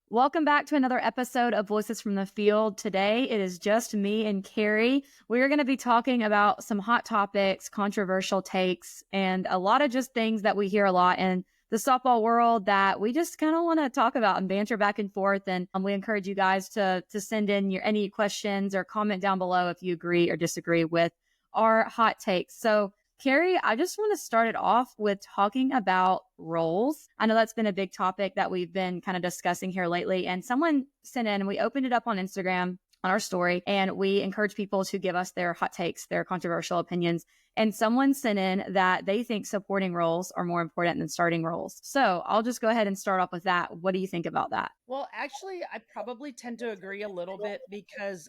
Welcome back to another episode of Voices from the Field. Today, it is just me and Carie. We're going to be talking about some hot topics, controversial takes, and a lot of just things that we hear a lot in the softball world that we just kind of want to talk about and banter back and forth. And we encourage you guys to send in any questions or comment down below if you agree or disagree with our hot takes. So Carie, I just want to start it off with talking about roles. I know that's been a big topic that we've been kind of discussing here lately. And someone sent in, and we opened it up on Instagram on our story, and we encourage people to give us their hot takes, their controversial opinions. And someone sent in that they think supporting roles are more important than starting roles. So I'll just go ahead and start off with that. What do you think about that? Well, actually, I probably tend to agree a little bit because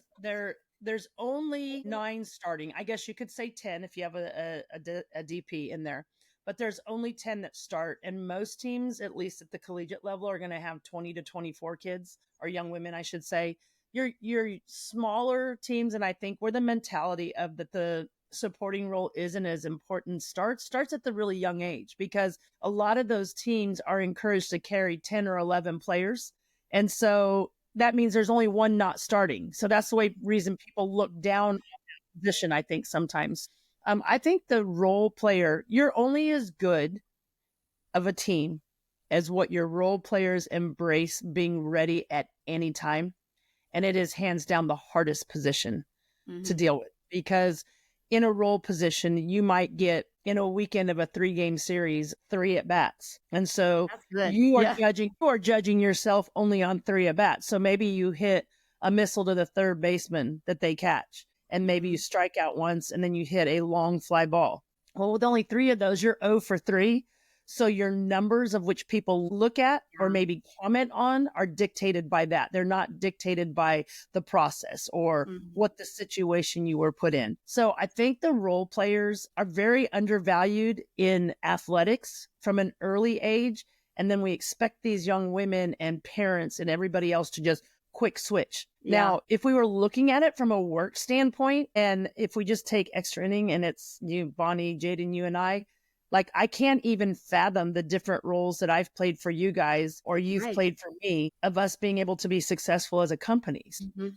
there's only 9 starting. I guess you could say 10 if you have a DP in there, but there's only 10 that start. And most teams, at least at the collegiate level, are going to have 20 to 24 kids, or young women, I should say. Your smaller teams, and I think where the mentality of that the supporting role isn't as important starts at the really young age, because a lot of those teams are encouraged to carry 10 or 11 players. And so that means there's only one not starting. So that's the reason people look down on that position, I think, sometimes. I think the role player, you're only as good of a team as what your role players embrace being ready at any time. And it is hands down the hardest position to deal with, because in a role position, you might get in a weekend of a 3-game series, 3 at bats. And so you are judging yourself only on 3 at bats. So maybe you hit a missile to the third baseman that they catch, and maybe you strike out once, and then you hit a long fly ball. Well, with only 3 of those, you're 0 for 3. So your numbers of which people look at or maybe comment on are dictated by that. They're not dictated by the process or what the situation you were put in. So I think the role players are very undervalued in athletics from an early age. And then we expect these young women and parents and everybody else to just quick switch. Yeah. Now, if we were looking at it from a work standpoint, and if we just take extra inning and it's you, Bonnie, Jaden, you and I, like, I can't even fathom the different roles that I've played for you guys or you've played for me of us being able to be successful as a company. I think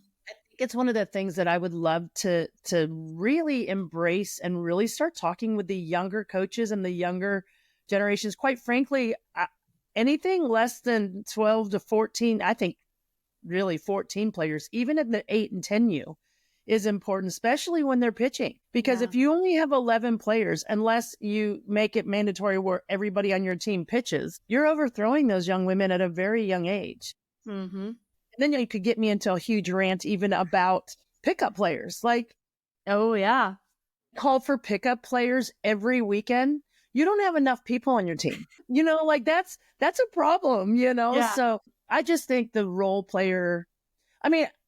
it's one of the things that I would love to really embrace and really start talking with the younger coaches and the younger generations. Quite frankly, anything less than 12 to 14, I think really 14 players, even in the 8 and 10U, is important, especially when they're pitching. Because if you only have 11 players, unless you make it mandatory where everybody on your team pitches, you're overthrowing those young women at a very young age. And then you could get me into a huge rant even about pickup players. Like, call for pickup players every weekend. You don't have enough people on your team. Like that's a problem, So I just think the role player,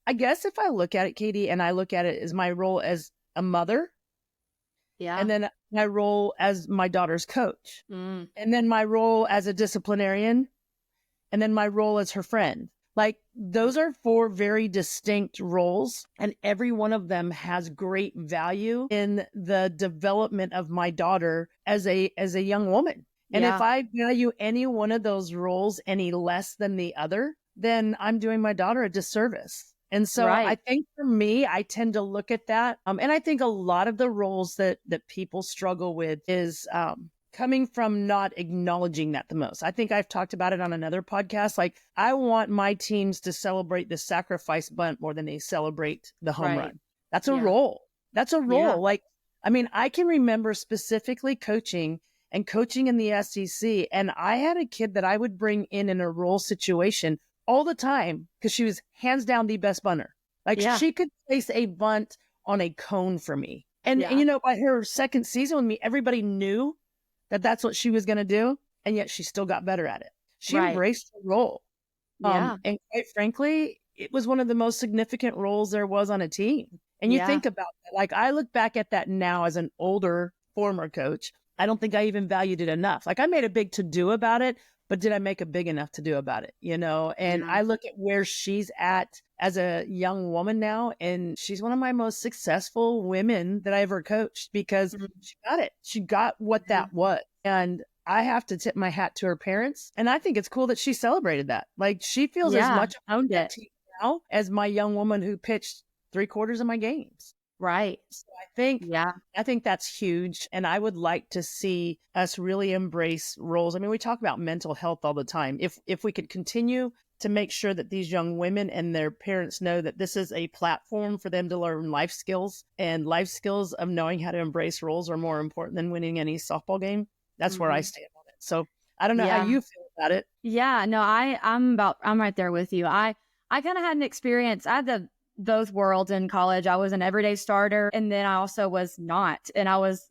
I guess if I look at it, Katie, and I look at it as my role as a mother, and then my role as my daughter's coach, and then my role as a disciplinarian, and then my role as her friend. Like, those are 4 very distinct roles, and every one of them has great value in the development of my daughter as a young woman. And if I value any one of those roles any less than the other, then I'm doing my daughter a disservice. And so I think for me, I tend to look at that. And I think a lot of the roles that people struggle with is coming from not acknowledging that the most. I think I've talked about it on another podcast. Like, I want my teams to celebrate the sacrifice bunt more than they celebrate the home run. That's a role. That's a role. Yeah. Like, I can remember specifically coaching in the SEC. And I had a kid that I would bring in a role situation all the time because she was hands down the best bunter. Like, she could place a bunt on a cone for me. And by her second season with me, everybody knew that that's what she was going to do. And yet she still got better at it. She embraced the role. And quite frankly, it was one of the most significant roles there was on a team. And you think about that. Like, I look back at that now as an older former coach. I don't think I even valued it enough. Like, I made a big to-do about it, but did I make a big enough to do about it? And I look at where she's at as a young woman now, and she's one of my most successful women that I ever coached because she got it. She got what that was. And I have to tip my hat to her parents. And I think it's cool that she celebrated that. Like, she feels as Yeah. much about Owned that it. team now as my young woman who pitched 3/4 of my games. Right. So Yeah. I think that's huge. And I would like to see us really embrace roles. I mean, we talk about mental health all the time. If we could continue to make sure that these young women and their parents know that this is a platform for them to learn life skills, and life skills of knowing how to embrace roles are more important than winning any softball game. That's where I Hmm. stand on it. So I don't know how Yeah. you feel about it. Yeah, no, I'm right there with you. I kind of had an experience. I had the both worlds in college. I was an everyday starter, and then I also was not. And I was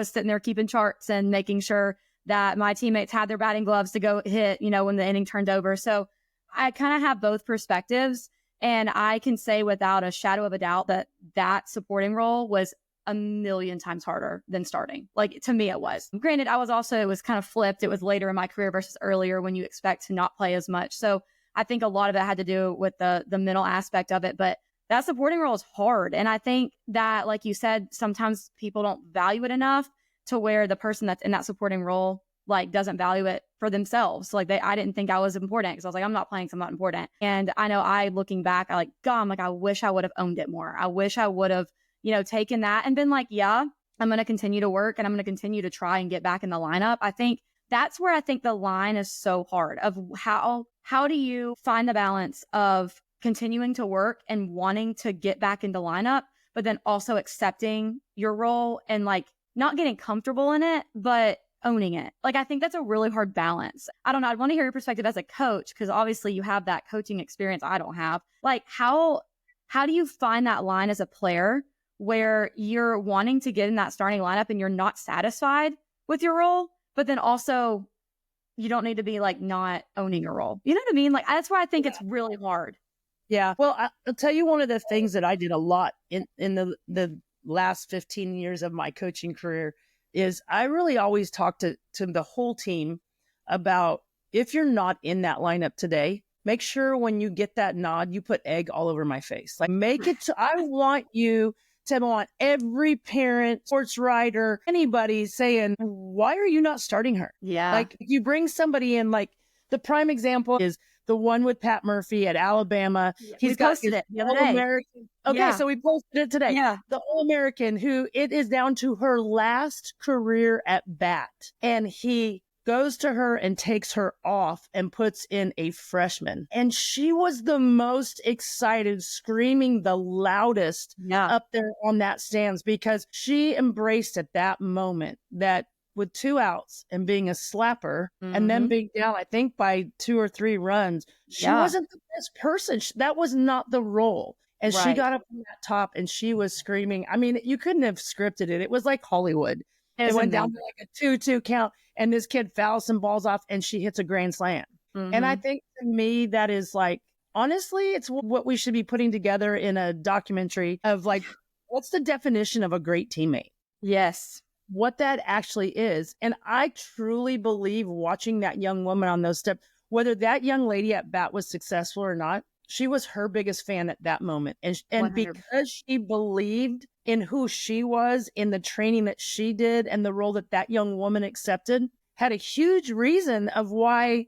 sitting there keeping charts and making sure that my teammates had their batting gloves to go hit, when the inning turned over. So I kind of have both perspectives, and I can say without a shadow of a doubt that that supporting role was a million times harder than starting. Like, to me, it was. Granted, it was kind of flipped. It was later in my career versus earlier when you expect to not play as much. So I think a lot of it had to do with the mental aspect of it. But that supporting role is hard. And I think that, like you said, sometimes people don't value it enough to where the person that's in that supporting role like doesn't value it for themselves. Like, I didn't think I was important because I was like, I'm not playing, so I'm not important. And I know looking back, God, I'm like, I wish I would have owned it more. I wish I would have taken that and been like, yeah, I'm going to continue to work and I'm going to continue to try and get back in the lineup. I think that's where I think the line is so hard of how do you find the balance of continuing to work and wanting to get back into lineup, but then also accepting your role and like not getting comfortable in it, but owning it. Like, I think that's a really hard balance. I don't know. I'd want to hear your perspective as a coach, because obviously you have that coaching experience I don't have. Like, how do you find that line as a player where you're wanting to get in that starting lineup and you're not satisfied with your role, but then also you don't need to be like not owning your role. You know what I mean? Like, that's why I think it's really hard. Yeah. Well, I'll tell you one of the things that I did a lot in the last 15 years of my coaching career is I really always talk to the whole team about, if you're not in that lineup today, make sure when you get that nod, you put egg all over my face. Like, make it I want you to want every parent, sports writer, anybody saying, why are you not starting her? Yeah. Like, you bring somebody in, like the prime example is the one with Pat Murphy at Alabama. Yeah. We He's got posted his it the other day. All-American. Okay, Yeah. so we posted it today. Yeah. The All-American, who it is down to her last career at bat. And he goes to her and takes her off and puts in a freshman. And she was the most excited, screaming the loudest Yeah. up there on that stands, because she embraced at that moment that with 2 outs and being a slapper and then being down, I think by 2 or 3 runs, she Yeah. wasn't the best person. That was not the role. And she Right. got up on that top and she was screaming. I mean, you couldn't have scripted it. It was like Hollywood. It went down to like a 2-2 count, and this kid fouls some balls off and she hits a grand slam. And I think, to me, that is like, honestly, it's what we should be putting together in a documentary of like, what's the definition of a great teammate? Yes. What that actually is. And I truly believe, watching that young woman on those steps, whether that young lady at bat was successful or not, she was her biggest fan at that moment. And 100. because she believed in who she was, in the training that she did, and the role that that young woman accepted, had a huge reason of why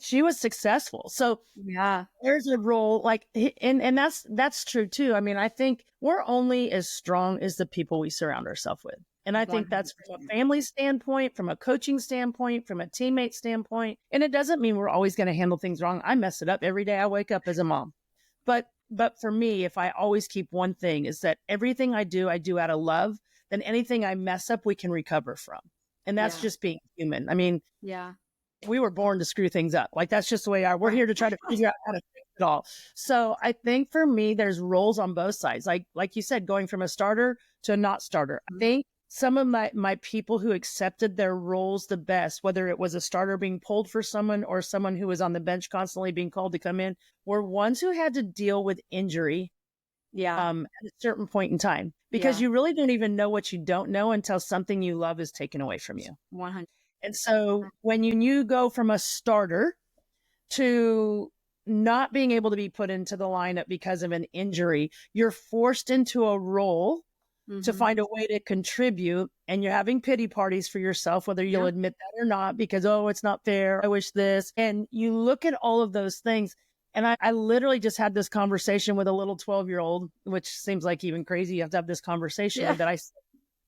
she was successful. So Yeah. there's a role, like, and that's true too. I mean, I think we're only as strong as the people we surround ourselves with. And I think that's from a 100%. family standpoint, from a coaching standpoint, from a teammate standpoint. And it doesn't mean we're always going to handle things wrong. I mess it up every day I wake up as a mom. But for me, if I always keep one thing, is that everything I do out of love, then anything I mess up, we can recover from. And that's Yeah. just being human. I mean, Yeah. we were born to screw things up. Like, that's just the way we're here to try to figure out how to fix it all. So I think, for me, there's roles on both sides. Like you said, going from a starter to a not starter. I think some of my people who accepted their roles the best, whether it was a starter being pulled for someone or someone who was on the bench constantly being called to come in, were ones who had to deal with injury Yeah. at a certain point in time, because Yeah. you really don't even know what you don't know until something you love is taken away from you. 100. And so when you go from a starter to not being able to be put into the lineup because of an injury, you're forced into a role to Mm-hmm. find a way to contribute, and you're having pity parties for yourself, whether you'll Yeah. admit that or not, because, oh, it's not fair. I wish this. And you look at all of those things. And I literally just had this conversation with a little 12-year-old, which seems like even crazy. You have to have this conversation Yeah. with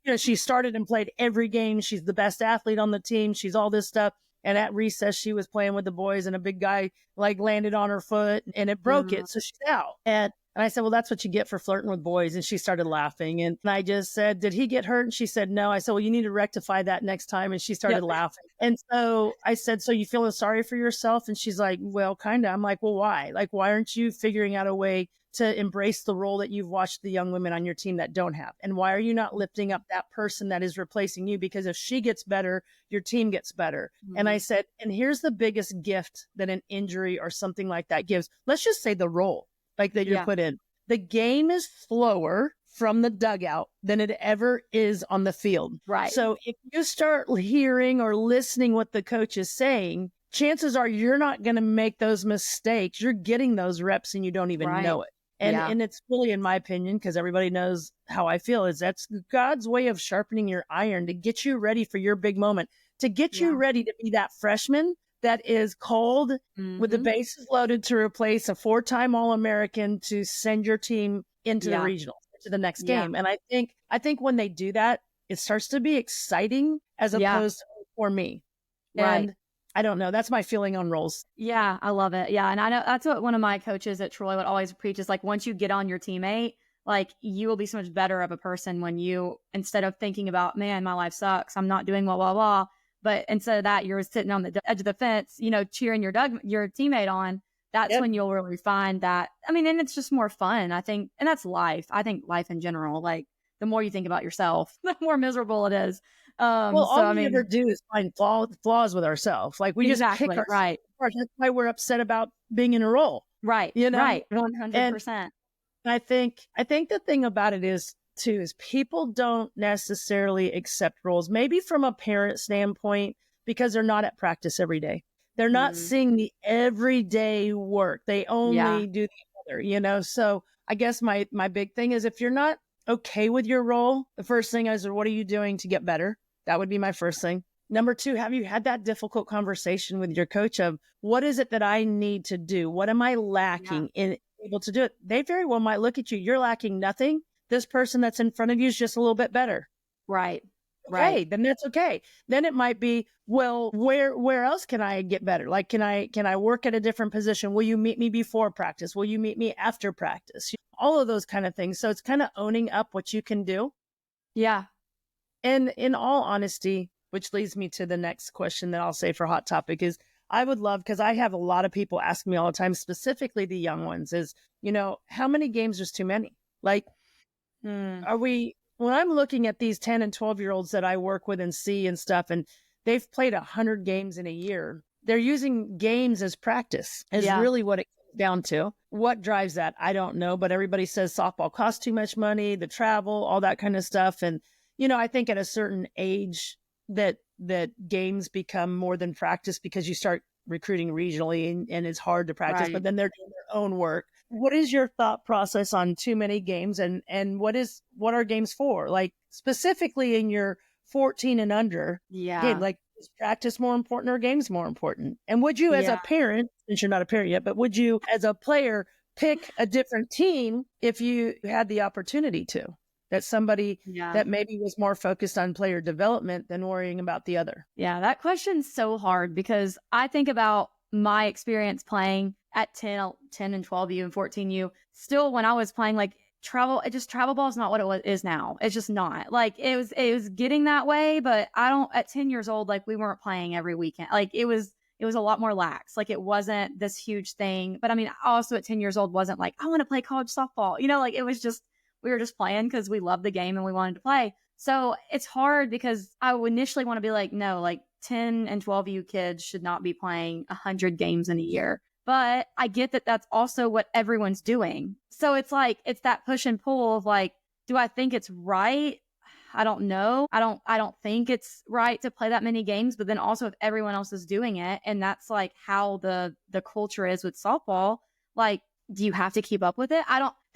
that. She started and played every game. She's the best athlete on the team. She's all this stuff. And at recess, she was playing with the boys, and a big guy like landed on her foot and it broke Mm, it. So she's out. And I said, well, that's what you get for flirting with boys. And she started laughing. And I just said, did he get hurt? And she said, no. I said, well, you need to rectify that next time. And she yep. started laughing. And so I said, so you feeling sorry for yourself? And she's like, well, kind of. I'm like, well, why? Like, why aren't you figuring out a way to embrace the role that you've watched the young women on your team that don't have? And why are you not lifting up that person that is replacing you? Because if she gets better, your team gets better. Mm-hmm. And I said, and here's the biggest gift that an injury or something like that gives. Let's just say the role like that you're put in. The game is slower from the dugout than it ever is on the field. Right. So if you start hearing or listening what the coach is saying, chances are you're not going to make those mistakes. You're getting those reps and you don't even know it. And it's really, in my opinion, because everybody knows how I feel, is that's God's way of sharpening your iron to get you ready for your big moment, to get you ready to be that freshman that is called with the bases loaded to replace a 4-time All-American to send your team into the regional, to the next game. And I think when they do that, it starts to be exciting as opposed to for me. Right. And I don't know. That's my feeling on roles. Yeah, I love it. Yeah. And I know that's what one of my coaches at Troy would always preach is like, once you get on your teammate, like you will be so much better of a person when you, instead of thinking about, man, my life sucks, I'm not doing blah, blah, blah. But instead of that, you're sitting on the edge of the fence, cheering your teammate on. That's when you'll really find that. I mean, and it's just more fun, I think. And that's life. I think life in general, like the more you think about yourself, the more miserable it is. All we ever do is find flaws with ourselves. Like we just pick ourselves apart. That's why we're upset about being in a role. Right. Right. 100%. And I think the thing about it is too, is people don't necessarily accept roles, maybe from a parent standpoint, because they're not at practice every day. They're not seeing the everyday work. They only do the other, So I guess my big thing is, if you're not okay with your role, the first thing is, what are you doing to get better? That would be my first thing. Number 2, have you had that difficult conversation with your coach of, what is it that I need to do? What am I lacking in able to do it? They very well might look at you. You're lacking nothing. This person that's in front of you is just a little bit better. Right. Okay, then that's okay. Then it might be, well, where else can I get better? Like, can I work at a different position? Will you meet me before practice? Will you meet me after practice? All of those kind of things. So it's kind of owning up what you can do. Yeah. And in all honesty, which leads me to the next question that I'll say for Hot Topic is, I would love, because I have a lot of people ask me all the time, specifically the young ones, is, how many games is too many? Like, when I'm looking at these 10 and 12-year-olds that I work with and see and stuff, and they've played 100 games in a year, they're using games as practice is really what it comes down to. What drives that? I don't know, but everybody says softball costs too much money, the travel, all that kind of stuff. And, I think at a certain age that games become more than practice, because you start recruiting regionally and it's hard to practice, but then they're doing their own work. What is your thought process on too many games, and what are games for? Like specifically in your 14 and under game, like, is practice more important or games more important? And would you, as a parent, since you're not a parent yet, but would you as a player pick a different team if you had the opportunity to? That somebody that maybe was more focused on player development than worrying about the other? Yeah, that question's so hard, because I think about my experience playing at 10 and 12U and 14U. Still, when I was playing, like, travel ball is not what is now. It's just not. Like, it was getting that way, but at 10 years old, like, we weren't playing every weekend. Like, it was a lot more lax. Like, it wasn't this huge thing. But I mean, also at 10 years old wasn't like, I want to play college softball. Like, it was just, we were just playing because we loved the game and we wanted to play. So it's hard, because I would initially want to be like, no, like 10 and 12U kids should not be playing 100 games in a year. But I get that that's also what everyone's doing. So it's like, it's that push and pull of like, do I think it's right? I don't know. I don't think it's right to play that many games, but then also if everyone else is doing it, and that's like how the culture is with softball, like, do you have to keep up with it?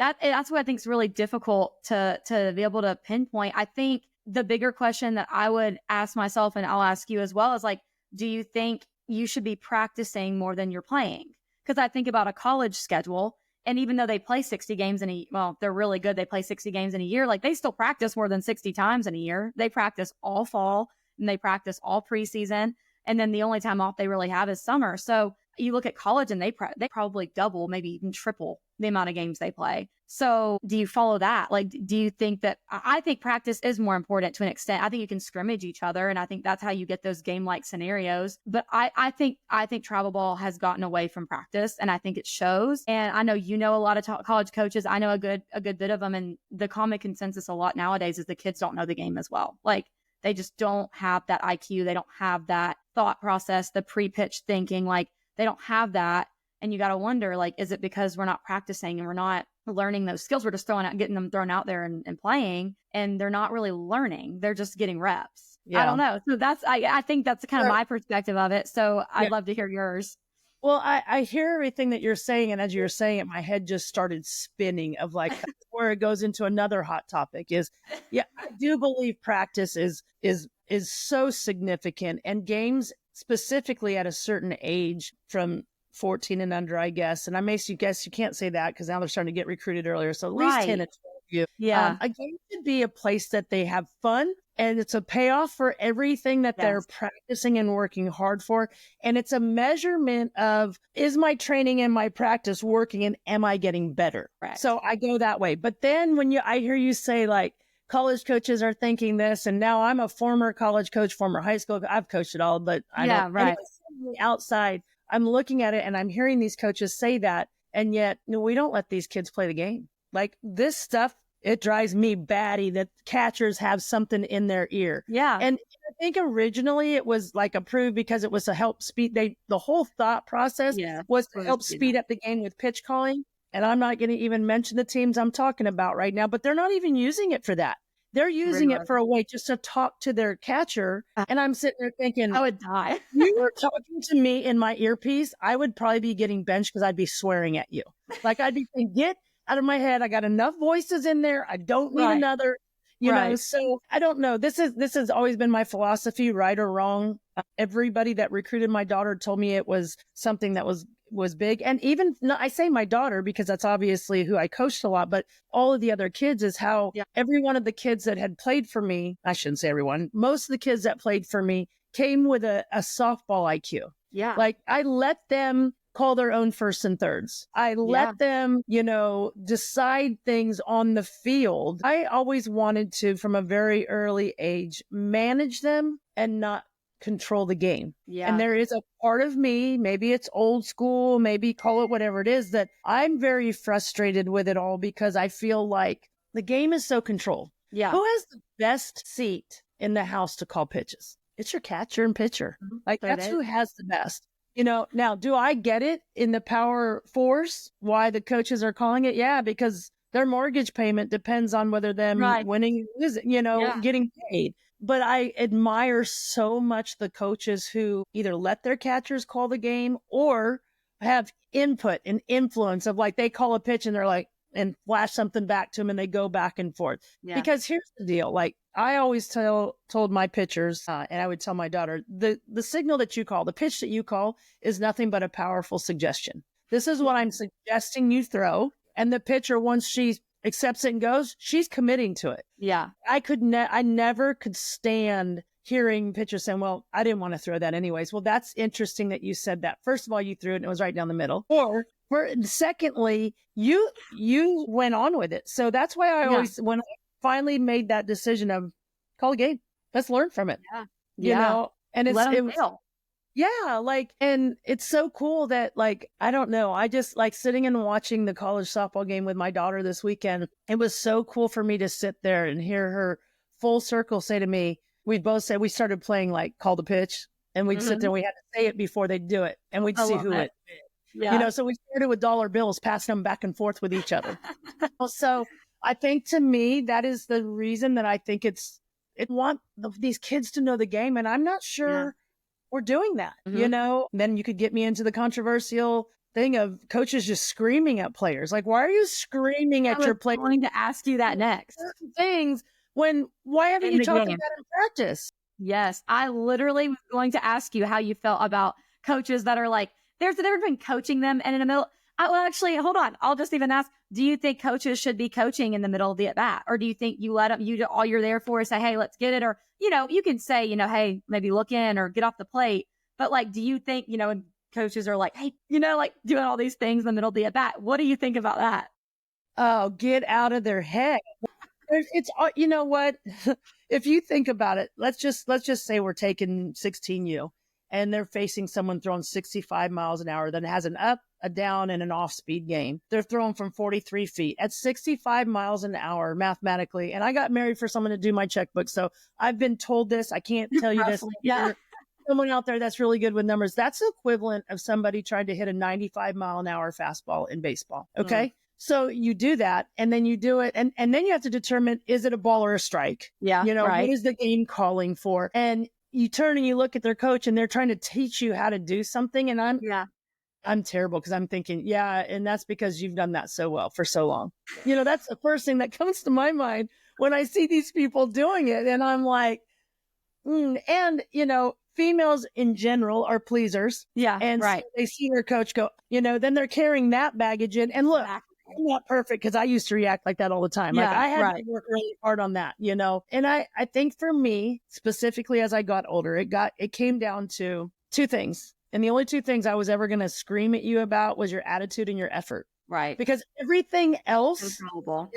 that's what I think is really difficult to be able to pinpoint. I think the bigger question that I would ask myself, and I'll ask you as well, is like, do you think you should be practicing more than you're playing? Because I think about a college schedule, and even though they play 60 games they're really good. They play 60 games in a year. Like, they still practice more than 60 times in a year. They practice all fall and they practice all preseason. And then the only time off they really have is summer. So you look at college and they probably double, maybe even triple the amount of games they play. So do you follow that? Like, do you think that I think practice is more important to an extent. I think you can scrimmage each other, and I think that's how you get those game-like scenarios. But I think travel ball has gotten away from practice, and I think it shows. And I know you know a lot of college coaches. I know a good bit of them, and the common consensus a lot nowadays is the kids don't know the game as well. Like, they just don't have that IQ. They don't have that thought process, the pre-pitch thinking. Like, they don't have that. And you got to wonder, like, is it because we're not practicing and we're not learning those skills? We're just getting them thrown out there and playing, and they're not really learning. They're just getting reps. Yeah. I don't know. So I think that's kind of my perspective of it. So I'd love to hear yours. Well, I hear everything that you're saying. And as you're saying it, my head just started spinning of like where it goes into another hot topic is, I do believe practice is so significant, and games specifically at a certain age from 14 and under, I guess. And I may guess you can't say that because now they're starting to get recruited earlier. So at least 10 and 12 you. Yeah. A game should be a place that they have fun, and it's a payoff for everything that they're practicing and working hard for. And it's a measurement of, is my training and my practice working, and am I getting better? Right. So I go that way. But then when I hear you say like, college coaches are thinking this, and now I'm a former college coach, former high school. I've coached it all, but I don't. Right. Anyway, outside, I'm looking at it and I'm hearing these coaches say that, and yet we don't let these kids play the game. Like, this stuff, it drives me batty that catchers have something in their ear. Yeah. And I think originally it was like approved because it was to help speed. The whole thought process was to help speed up the game with pitch calling. And I'm not going to even mention the teams I'm talking about right now, but they're not even using it for that. They're using it for a way just to talk to their catcher. And I'm sitting there thinking, I would die. You were talking to me in my earpiece, I would probably be getting benched because I'd be swearing at you. Like, I'd be saying, get out of my head. I got enough voices in there. I don't need another, you know. So I don't know. This has always been my philosophy, right or wrong. Everybody that recruited my daughter told me it was something that was big. And even, I say my daughter because that's obviously who I coached a lot, but all of the other kids is how every one of the kids that had played for me, I shouldn't say everyone, most of the kids that played for me came with a softball IQ. Yeah. Like, I let them call their own firsts and thirds. I let them, decide things on the field. I always wanted to, from a very early age, manage them and not control the game. Yeah. And there is a part of me, maybe it's old school, maybe call it whatever it is, that I'm very frustrated with it all because I feel like the game is so controlled. Yeah. Who has the best seat in the house to call pitches? It's your catcher and pitcher. Mm-hmm. Like, that's who has the best. Now, do I get it in the power force why the coaches are calling it? Yeah, because their mortgage payment depends on whether them winning, getting paid. But I admire so much the coaches who either let their catchers call the game or have input and influence of, like, they call a pitch and they're like, and flash something back to them and they go back and forth. Yeah. Because here's the deal. Like, I always told my pitchers, and I would tell my daughter, the signal that you call, the pitch that you call is nothing but a powerful suggestion. This is what I'm suggesting you throw. And the pitcher, once she accepts it and goes, she's committing to it. Yeah. I never could stand hearing pitchers saying, well, I didn't want to throw that anyways. Well, that's interesting that you said that. First of all, you threw it and it was right down the middle. Or secondly, you went on with it. So that's why I always, when I finally made that decision of call a game, let's learn from it. Yeah. You know, and it was, yeah, like, and it's so cool that, like, I don't know, I just like sitting and watching the college softball game with my daughter this weekend. It was so cool for me to sit there and hear her full circle say to me, we'd both say, we started playing like call the pitch, and we'd sit there and we had to say it before they'd do it, and we'd see who it. Yeah. So we started with dollar bills, passing them back and forth with each other. So I think, to me, that is the reason that I think want these kids to know the game. And I'm not sure we're doing that, Then you could get me into the controversial, thing of coaches just screaming at players. Like, why are you screaming I at was your players going to ask you that next. certain things when why haven't In you the talked game. about it in practice? Yes, I literally was going to ask you how you felt about coaches that are like, there's a difference between coaching them and in the middle. Well, actually, hold on. I'll just even ask, do you think coaches should be coaching in the middle of the at bat? Or do you think you let them, all you're there for is say, hey, let's get it? Or, you can say, hey, maybe look in or get off the plate. But like, do you think, and coaches are like, hey, like doing all these things in the middle of the at bat. What do you think about that? Oh, get out of their head. It's you know what? If you think about it, let's just say we're taking 16U and they're facing someone throwing 65 miles an hour that has an up, a down, and an off speed game. They're throwing from 43 feet at 65 miles an hour mathematically. And I got married for someone to do my checkbook. So I've been told this. I can't tell you this. Yeah. Someone out there that's really good with numbers. That's the equivalent of somebody trying to hit a 95 mile an hour fastball in baseball. Okay. Mm. So you do that and then you do it. And then you have to determine, is it a ball or a strike? Yeah. Right. What is the game calling for? And you turn and you look at their coach and they're trying to teach you how to do something. And I'm terrible because I'm thinking, yeah. And that's because you've done that so well for so long. That's the first thing that comes to my mind when I see these people doing it. And I'm like, and females in general are pleasers. Yeah. And right. So they see their coach go, then they're carrying that baggage in. And look, exactly. I'm not perfect because I used to react like that all the time. Yeah, like I had to work really hard on that, and I think for me specifically, as I got older, it came down to two things. And the only two things I was ever going to scream at you about was your attitude and your effort. Right. Because everything else is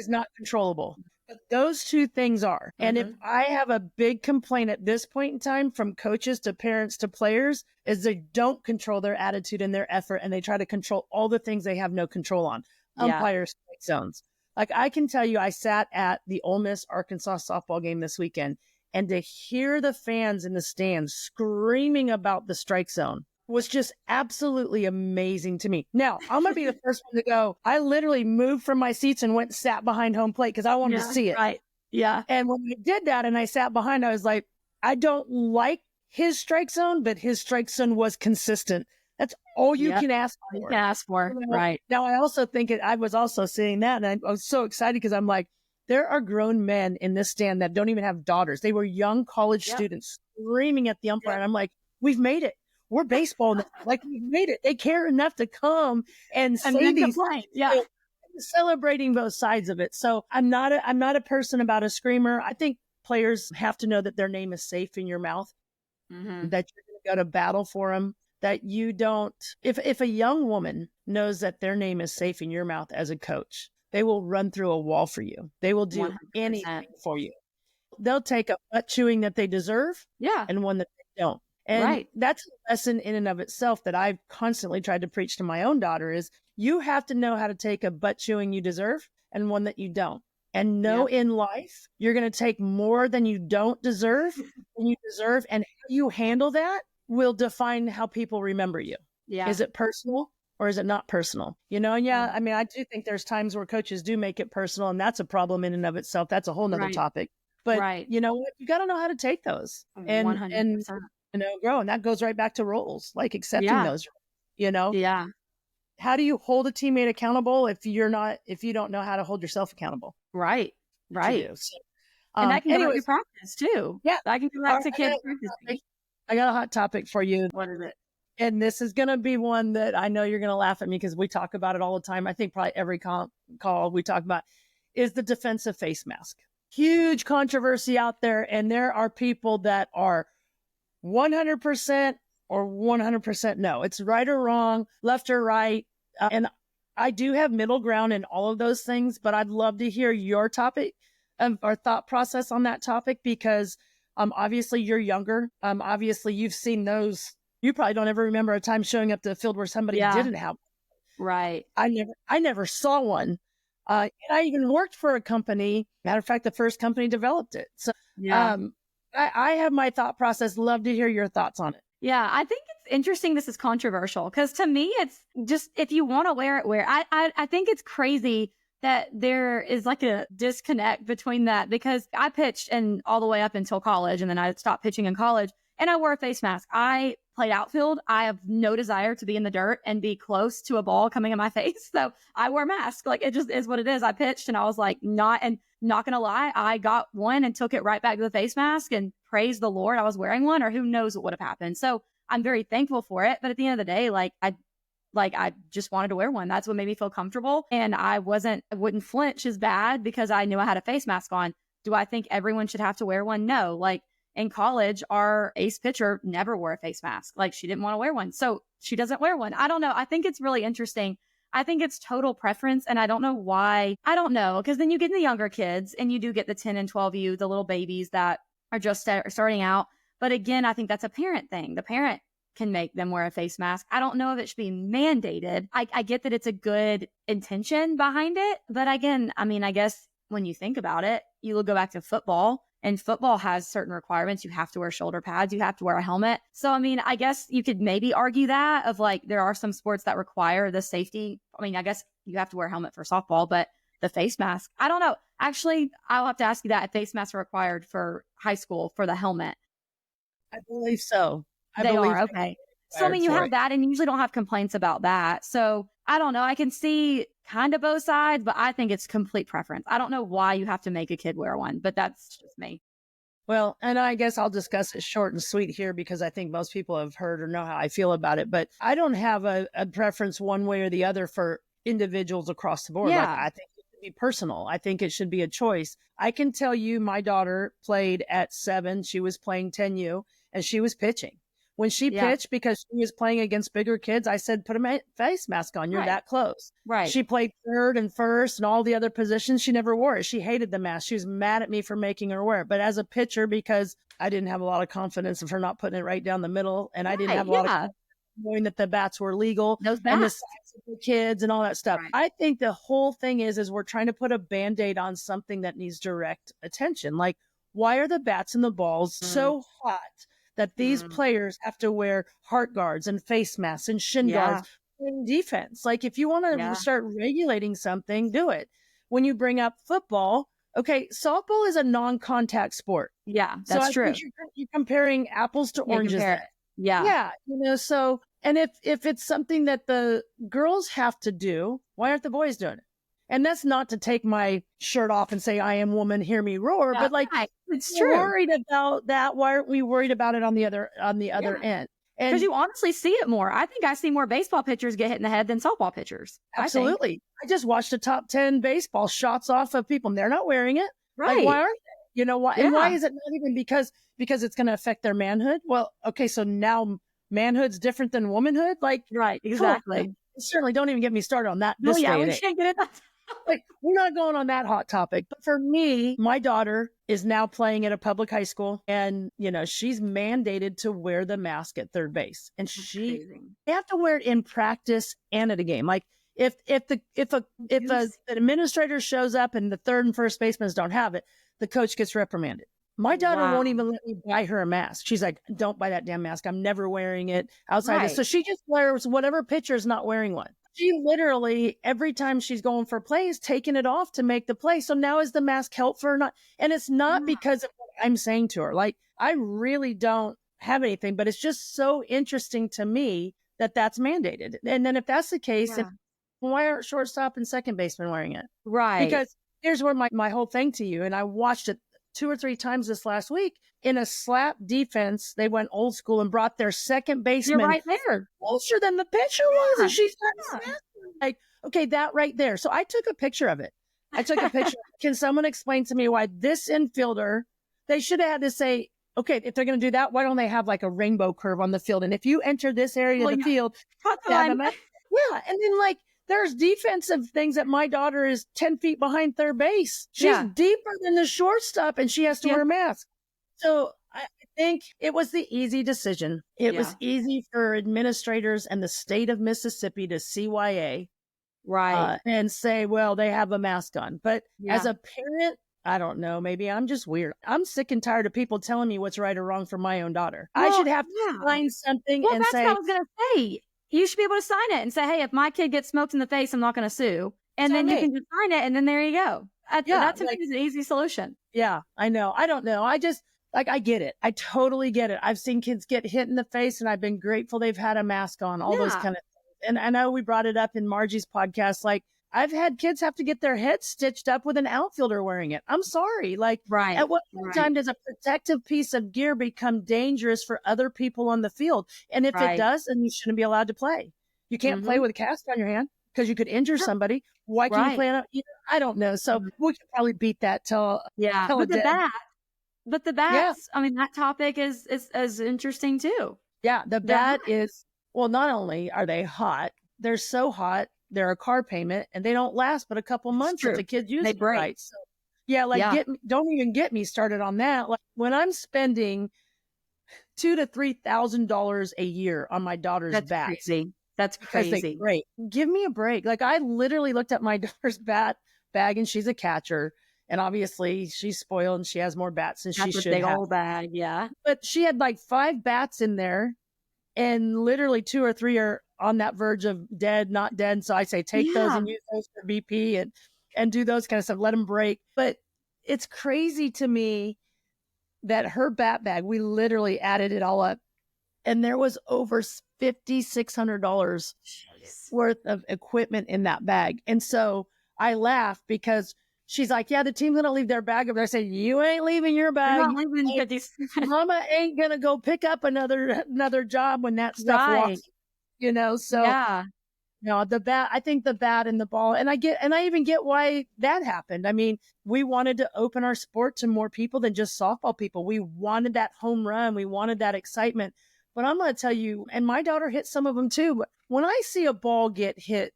not controllable. But those two things are. And if I have a big complaint at this point in time from coaches to parents to players is they don't control their attitude and their effort, and they try to control all the things they have no control on. Umpires, strike zones. Like I can tell you, I sat at the Ole Miss Arkansas softball game this weekend, and to hear the fans in the stands screaming about the strike zone was just absolutely amazing to me. Now, I'm going to be the first one to go. I literally moved from my seats and went and sat behind home plate because I wanted to see it. Right. Yeah. And when I did that and I sat behind, I was like, I don't like his strike zone, but his strike zone was consistent. That's all you can ask for. You can ask for. Right. Now, I also think I was also seeing that, and I was so excited because I'm like, there are grown men in this stand that don't even have daughters. They were young college students screaming at the umpire. And I'm like, we've made it. We're baseball now. Like we've made it. They care enough to come and say these things. Yeah. Celebrating both sides of it. So I'm not a person about a screamer. I think players have to know that their name is safe in your mouth, that you're going to go to battle for them, that you don't, if a young woman knows that their name is safe in your mouth as a coach, they will run through a wall for you. They will do 100%. anything for you. They'll take a butt chewing that they deserve and one that they don't. And that's a lesson in and of itself that I've constantly tried to preach to my own daughter is you have to know how to take a butt chewing you deserve and one that you don't. And know in life, you're going to take more than you don't deserve, and how you handle that will define how people remember you. Yeah. Is it personal or is it not personal? And I mean, I do think there's times where coaches do make it personal, and that's a problem in and of itself. That's a whole nother topic. But you know what? You got to know how to take those and 100%. And grow. And that goes right back to roles, like accepting those, Yeah. How do you hold a teammate accountable if you don't know how to hold yourself accountable? Right. So, and that can go to your practice too. Yeah. That can go back to kids practice. I got a hot topic for you. What is it? And this is going to be one that I know you're going to laugh at me because we talk about it all the time. I think probably every call we talk about is the defensive face mask. Huge controversy out there. And there are people that are 100% or 100% no. It's right or wrong, left or right. And I do have middle ground in all of those things, but I'd love to hear your topic or thought process on that topic because obviously you're younger. Obviously you've seen those. You probably don't ever remember a time showing up to the field where somebody didn't have one. Right. I never saw one. And I even worked for a company. Matter of fact, the first company developed it. So I have my thought process. Love to hear your thoughts on it. Yeah, I think it's interesting. This is controversial because to me, it's just if you want to wear it, wear it. I think it's crazy that there is like a disconnect between that because I pitched and all the way up until college and then I stopped pitching in college. And I wore a face mask. I played outfield. I have no desire to be in the dirt and be close to a ball coming in my face. So I wear a mask. Like, it just is what it is. I pitched and I was like, not going to lie. I got one and took it right back to the face mask and praised the Lord I was wearing one, or who knows what would have happened. So I'm very thankful for it. But at the end of the day, I just wanted to wear one. That's what made me feel comfortable. And I wouldn't flinch as bad because I knew I had a face mask on. Do I think everyone should have to wear one? No. Like, in college, our ace pitcher never wore a face mask. Like, she didn't want to wear one. So she doesn't wear one. I don't know. I think it's really interesting. I think it's total preference. And I don't know why. I don't know. Because then you get the younger kids and you do get the 10 and 12U, the little babies that are just starting out. But again, I think that's a parent thing. The parent can make them wear a face mask. I don't know if it should be mandated. I get that it's a good intention behind it. But again, I mean, I guess when you think about it, you will go back to football, and football has certain requirements. You have to wear shoulder pads. You have to wear a helmet. So, I mean, I guess you could maybe argue that of like, there are some sports that require the safety. I mean, I guess you have to wear a helmet for softball, but the face mask, I don't know. Actually, I'll have to ask you that if face masks are required for high school for the helmet. I believe so. They are. Okay. So, I mean, you have that, and you usually don't have complaints about that. So, I don't know. I can see kind of both sides, but I think it's complete preference. I don't know why you have to make a kid wear one, but that's just me. Well, and I guess I'll discuss it short and sweet here because I think most people have heard or know how I feel about it. But I don't have a preference one way or the other for individuals across the board. Yeah. Like, I think it should be personal. I think it should be a choice. I can tell you my daughter played at 7. She was playing 10U and she was pitching. When she pitched, because she was playing against bigger kids, I said, put a face mask on. You're that close. Right. She played third and first and all the other positions. She never wore it. She hated the mask. She was mad at me for making her wear it. But as a pitcher, because I didn't have a lot of confidence of her not putting it right down the middle, and I didn't have a lot of knowing that the bats were legal and the size of the kids and all that stuff. Right. I think the whole thing is we're trying to put a Band-Aid on something that needs direct attention. Like, why are the bats and the balls so hot that these players have to wear heart guards and face masks and shin guards in defense? Like, if you want to start regulating something, do it. When you bring up football, okay, softball is a non-contact sport. Yeah, that's true. You're comparing apples to oranges. Yeah. So, and if it's something that the girls have to do, why aren't the boys doing it? And that's not to take my shirt off and say, I am woman, hear me roar. But like, it's true. Worried about that. Why aren't we worried about it on the other end? Because you honestly see it more. I think I see more baseball pitchers get hit in the head than softball pitchers. Absolutely. I just watched the top 10 baseball shots off of people and they're not wearing it. Right. Like, why aren't they? You know why? And why is it not even because it's going to affect their manhood? Well, okay. So now manhood's different than womanhood. Like, right. Exactly. Certainly don't even get me started on that. We can't get it. Like, we're not going on that hot topic. But for me, my daughter is now playing at a public high school, and she's mandated to wear the mask at third base, and they have to wear it in practice and at a game. Like, if an administrator shows up and the third and first basemen don't have it, the coach gets reprimanded. My daughter won't even let me buy her a mask. She's like, don't buy that damn mask. I'm never wearing it outside. So she just wears whatever pitcher's not wearing one. She literally, every time she's going for plays, taking it off to make the play. So now is the mask helpful or not? And it's not because of what I'm saying to her. Like, I really don't have anything, but it's just so interesting to me that that's mandated. And then if that's the case, why aren't shortstop and second baseman wearing it? Right. Because here's where my whole thing to you, and I watched it 2 or 3 times this last week. In a slap defense, they went old school and brought their second baseman right there closer than the pitcher was. And she's like, okay, that right there. So I took a picture of it. Can someone explain to me why this infielder, they should have had to say, okay, if they're going to do that, why don't they have like a rainbow curve on the field? And if you enter this area of the field, and then like, there's defensive things that my daughter is 10 feet behind third base. She's deeper than the shortstop and she has to wear a mask. So I think it was the easy decision. It was easy for administrators and the state of Mississippi to CYA and say, well, they have a mask on. But as a parent, I don't know, maybe I'm just weird. I'm sick and tired of people telling me what's right or wrong for my own daughter. I should have to find something and say. That's what I was going to say. You should be able to sign it and say, hey, if my kid gets smoked in the face, I'm not going to sue. And then you can just sign it. And then there you go. That to me is an easy solution. Yeah, I know. I don't know. Like, I get it. I totally get it. I've seen kids get hit in the face, and I've been grateful they've had a mask on, all those Yeah. kind of things. And I know we brought it up in Margie's podcast. Like, I've had kids have to get their heads stitched up with an outfielder wearing it. I'm sorry. Like, Right. at what point in Right. time does a protective piece of gear become dangerous for other people on the field? And if it Right. does, then you shouldn't be allowed to play. You can't play Mm-hmm. with a cast on your hand because you could injure Sure. somebody. Why can you Right. play on it? I don't know. So Mhm. we could probably beat that Yeah. till a dead. But the Yeah. bats, I mean, that topic is interesting too. Yeah, the They're bat hot. is well, not only are they hot, they're so hot, they're a car payment, and they don't last but a couple It's months if the true. kid's They using it break. right. So, yeah, like Yeah. don't even get me started on that. Like when I'm spending $2,000 to $3,000 a year on my daughter's That's bats crazy. That's because they crazy. break. Give me a break. Like I literally looked at my daughter's bat bag, and she's a catcher, and obviously she's spoiled and she has more bats than she That's a should big have. old bag. Yeah. But she had like 5 bats in there, and literally 2 or 3 are on that verge of dead, not dead. So I say take those Yeah. and use those for BP and do those kind of stuff. Let them break. But it's crazy to me that her bat bag, we literally added it all up, and there was over $5,600 Jeez. worth of equipment in that bag. And so I laughed because she's like, "Yeah, the team's gonna leave their bag over there." I said, "You ain't leaving your They're bag. not leaving Ain't- 50. Mama ain't gonna go pick up another job when that stuff Right. walks." So Yeah. no, I think the bat and the ball, and I even get why that happened. I mean, we wanted to open our sport to more people than just softball people. We wanted that home run. We wanted that excitement. But I'm going to tell you, and my daughter hit some of them too. But when I see a ball get hit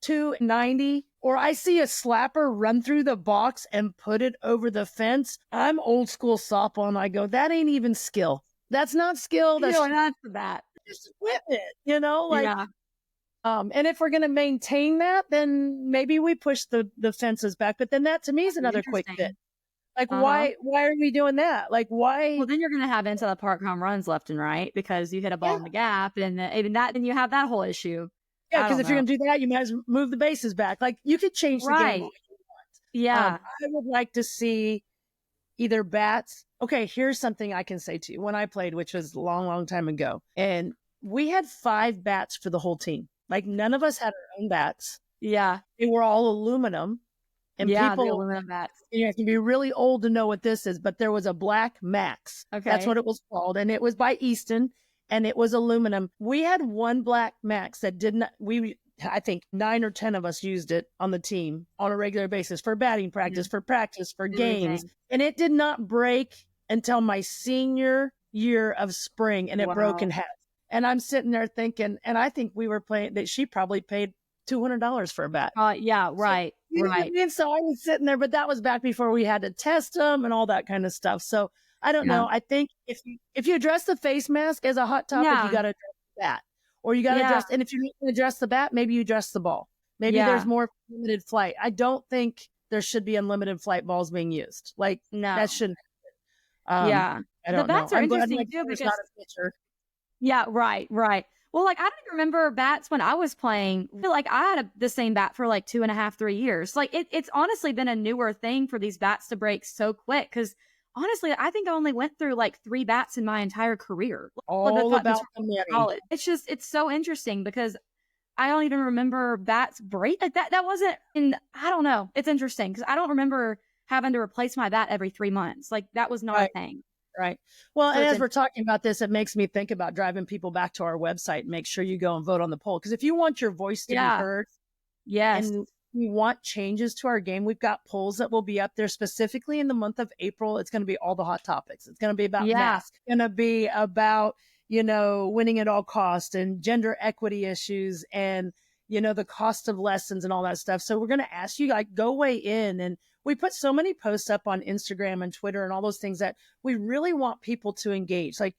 290, or I see a slapper run through the box and put it over the fence, I'm old school softball, and I go, that ain't even skill. That's not skill. You That's know, that's the bat. just equipment, like, Yeah. and if we're going to maintain that, then maybe we push the fences back. But then that to me is That's another quick fit. interesting. Like, Uh-huh. why are we doing that? Like, why? Well, then you're going to have into the park home runs left and right because you hit a ball Yeah. in the gap, and even that, then you have that whole issue. Yeah. I Because don't if you're know. going to do that, you might as well move the bases back. Like, you could change the game all Right. you want. Yeah. I would like to see either bats. Okay. Here's something I can say to you. When I played, which was a long, long time ago, and we had 5 bats for the whole team. Like, none of us had our own bats. Yeah. They were all aluminum. And Yeah. The people, aluminum bats. you have to be really old to know what this is, but there was a Black Max. That's Okay. what it was called. And it was by Easton, and it was aluminum. We had one Black Max that I think 9 or 10 of us used it on the team on a regular basis for batting Yeah. practice, for games. Everything. And it did not break until my senior year of spring, and it broke in Wow. half. And I'm sitting there thinking, and I think we were playing that she probably paid $200 for a bat. Yeah. Right. You know what I Right. mean? So I was sitting there, but that was back before we had to test them and all that kind of stuff. So I don't Yeah. know. I think if you address the face mask as a hot topic, you Yeah. got to address the bat, or you got to Yeah. address. And if you're not going to address the bat, maybe you address the ball. Maybe there's Yeah. more limited flight. I don't think there should be unlimited flight balls being used. Like that No. shouldn't. Um, Yeah. I The don't know. bats are I'm glad my interesting too daughter's not because a pitcher. yeah, right, right. Well, like I don't even remember bats when I was playing. I feel like I had the same bat for like 2.5, 3 years. Like it's honestly been a newer thing for these bats to break so quick. Because honestly, I think I only went through like 3 bats in my entire career. All Between about the money. college, it's so interesting because I don't even remember bats break like that. That wasn't in. I don't know. It's interesting because I don't remember having to replace my bat every 3 months. Like that was not a Right. thing. Right. Well, So and it's as we're talking about this, it makes me think about driving people back to our website. Make sure you go and vote on the poll. Because if you want your voice to be yeah, heard yes, and we want changes to our game, we've got polls that will be up there specifically in the month of April. It's going to be all the hot topics. It's going to be about yeah, masks. It's going to be about, winning at all costs and gender equity issues and, the cost of lessons and all that stuff. So we're going to ask you, like, go weigh in. And we put so many posts up on Instagram and Twitter and all those things that we really want people to engage. Like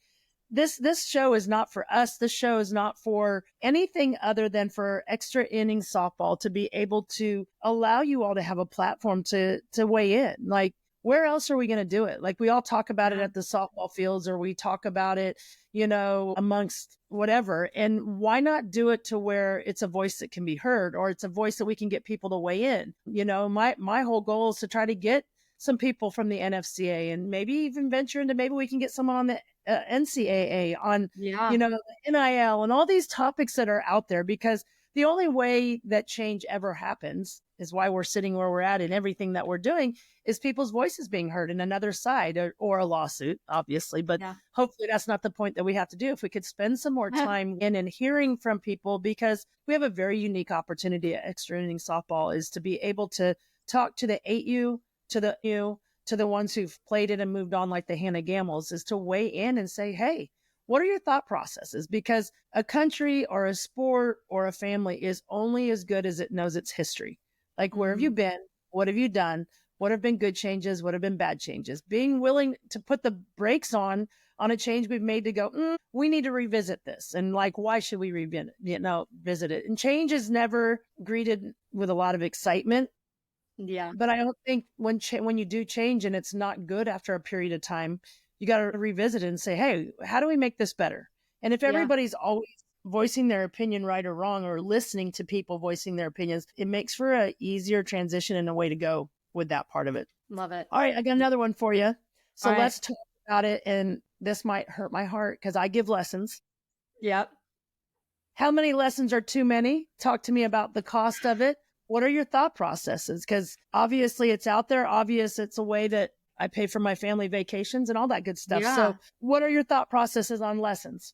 this show is not for us. This show is not for anything other than for extra innings softball to be able to allow you all to have a platform to weigh in. Like, where else are we going to do it? Like, we all talk about it yeah, at the softball fields, or we talk about it, amongst whatever. And why not do it to where it's a voice that can be heard, or it's a voice that we can get people to weigh in? My whole goal is to try to get some people from the NFCA and maybe even venture into maybe we can get someone on the NCAA on, Yeah. you know, NIL and all these topics that are out there, because the only way that change ever happens is why we're sitting where we're at and everything that we're doing is people's voices being heard in another side, or a lawsuit, obviously. But Yeah. hopefully that's not the point that we have to do. If we could spend some more time in and hearing from people, because we have a very unique opportunity at extra inning softball is to be able to talk to the 8U, to the U, to the ones who've played it and moved on, like the Hannah Gammels, is to weigh in and say, hey, what are your thought processes? Because a country or a sport or a family is only as good as it knows its history. Like, where have you Mhm. been? What have you done? What have been good changes? What have been bad changes? Being willing to put the brakes on a change we've made to go, we need to revisit this. And like, why should we visit it? And change is never greeted with a lot of excitement. Yeah. But I don't think when you do change and it's not good after a period of time, you got to revisit it and say, hey, how do we make this better? And if Yeah. everybody's always voicing their opinion right or wrong, or listening to people voicing their opinions, it makes for a easier transition and a way to go with that part of it. Love it. All right, I got another one for you. So All right. let's talk about it. And this might hurt my heart because I give lessons. Yep. How many lessons are too many? Talk to me about the cost of it. What are your thought processes? Because obviously it's out there. Obvious it's a way that I pay for my family vacations and all that good stuff. Yeah. So what are your thought processes on lessons?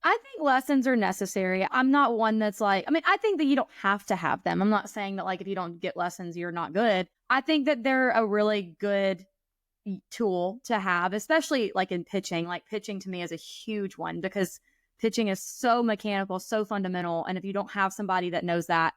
I think lessons are necessary. I'm not one that's like, I mean, I think that you don't have to have them. I'm not saying that like if you don't get lessons, you're not good. I think that they're a really good tool to have, especially like in pitching. Like pitching to me is a huge one because pitching is so mechanical, so fundamental. And if you don't have somebody that knows that,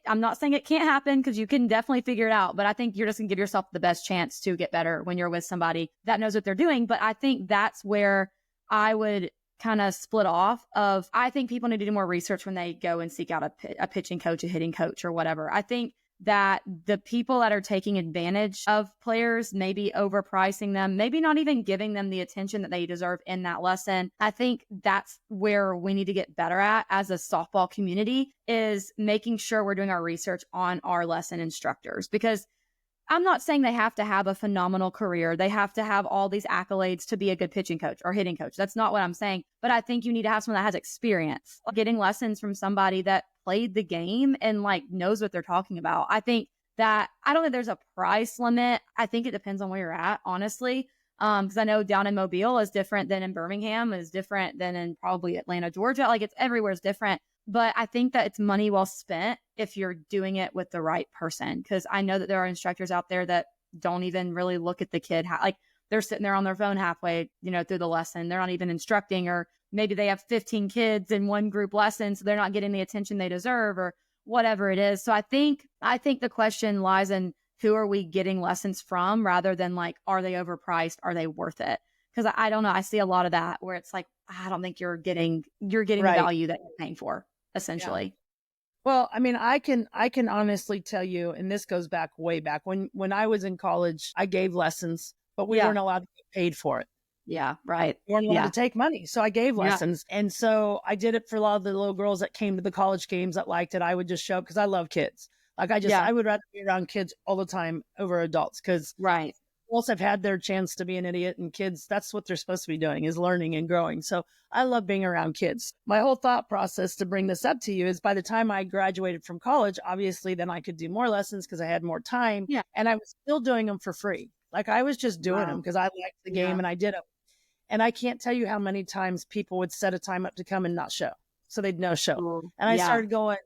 I'm not saying it can't happen because you can definitely figure it out, but I think you're just gonna give yourself the best chance to get better when you're with somebody that knows what they're doing. But I think that's where I would kind of split off of, I think people need to do more research when they go and seek out a pitching coach, a hitting coach, or whatever. I think that the people that are taking advantage of players, maybe overpricing them, maybe not even giving them the attention that they deserve in that lesson. I think that's where we need to get better at as a softball community, is making sure we're doing our research on our lesson instructors, because I'm not saying they have to have a phenomenal career. They have to have all these accolades to be a good pitching coach or hitting coach. That's not what I'm saying. But I think you need to have someone that has experience, getting lessons from somebody that played the game and like knows what they're talking about. I think that I don't think there's a price limit. I think it depends on where you're at, honestly. Because I know down in Mobile is different than in Birmingham, is different than in probably Atlanta, Georgia. Like it's everywhere is different. But I think that it's money well spent if you're doing it with the right person. Because I know that there are instructors out there that don't even really look at the kid. Like they're sitting there on their phone halfway, through the lesson. They're not even instructing, or maybe they have 15 kids in one group lesson, so they're not getting the attention they deserve, or whatever it is. So I think the question lies in, who are we getting lessons from, rather than like, are they overpriced? Are they worth it? Because I don't know. I see a lot of that where it's like, I don't think you're getting the Right. value that you're paying for, Yeah. essentially. Well, I mean, I can honestly tell you, and this goes back way back when I was in college, I gave lessons, but we Yeah. weren't allowed to get paid for it. Yeah. Right. We weren't allowed to Yeah. take money. So I gave Yeah. lessons. And so I did it for a lot of the little girls that came to the college games that liked it. I would just show up because I love kids. Like Yeah. I would rather be around kids all the time over adults, because Right. adults have had their chance to be an idiot, and kids, that's what they're supposed to be doing, is learning and growing. So I love being around kids. My whole thought process to bring this up to you is, by the time I graduated from college, obviously then I could do more lessons because I had more time, Yeah. and I was still doing them for free. Like I was just doing them Wow. because I liked the game Yeah. and I did them. And I can't tell you how many times people would set a time up to come and not show. So they'd no show. Cool. And I Yeah. started going,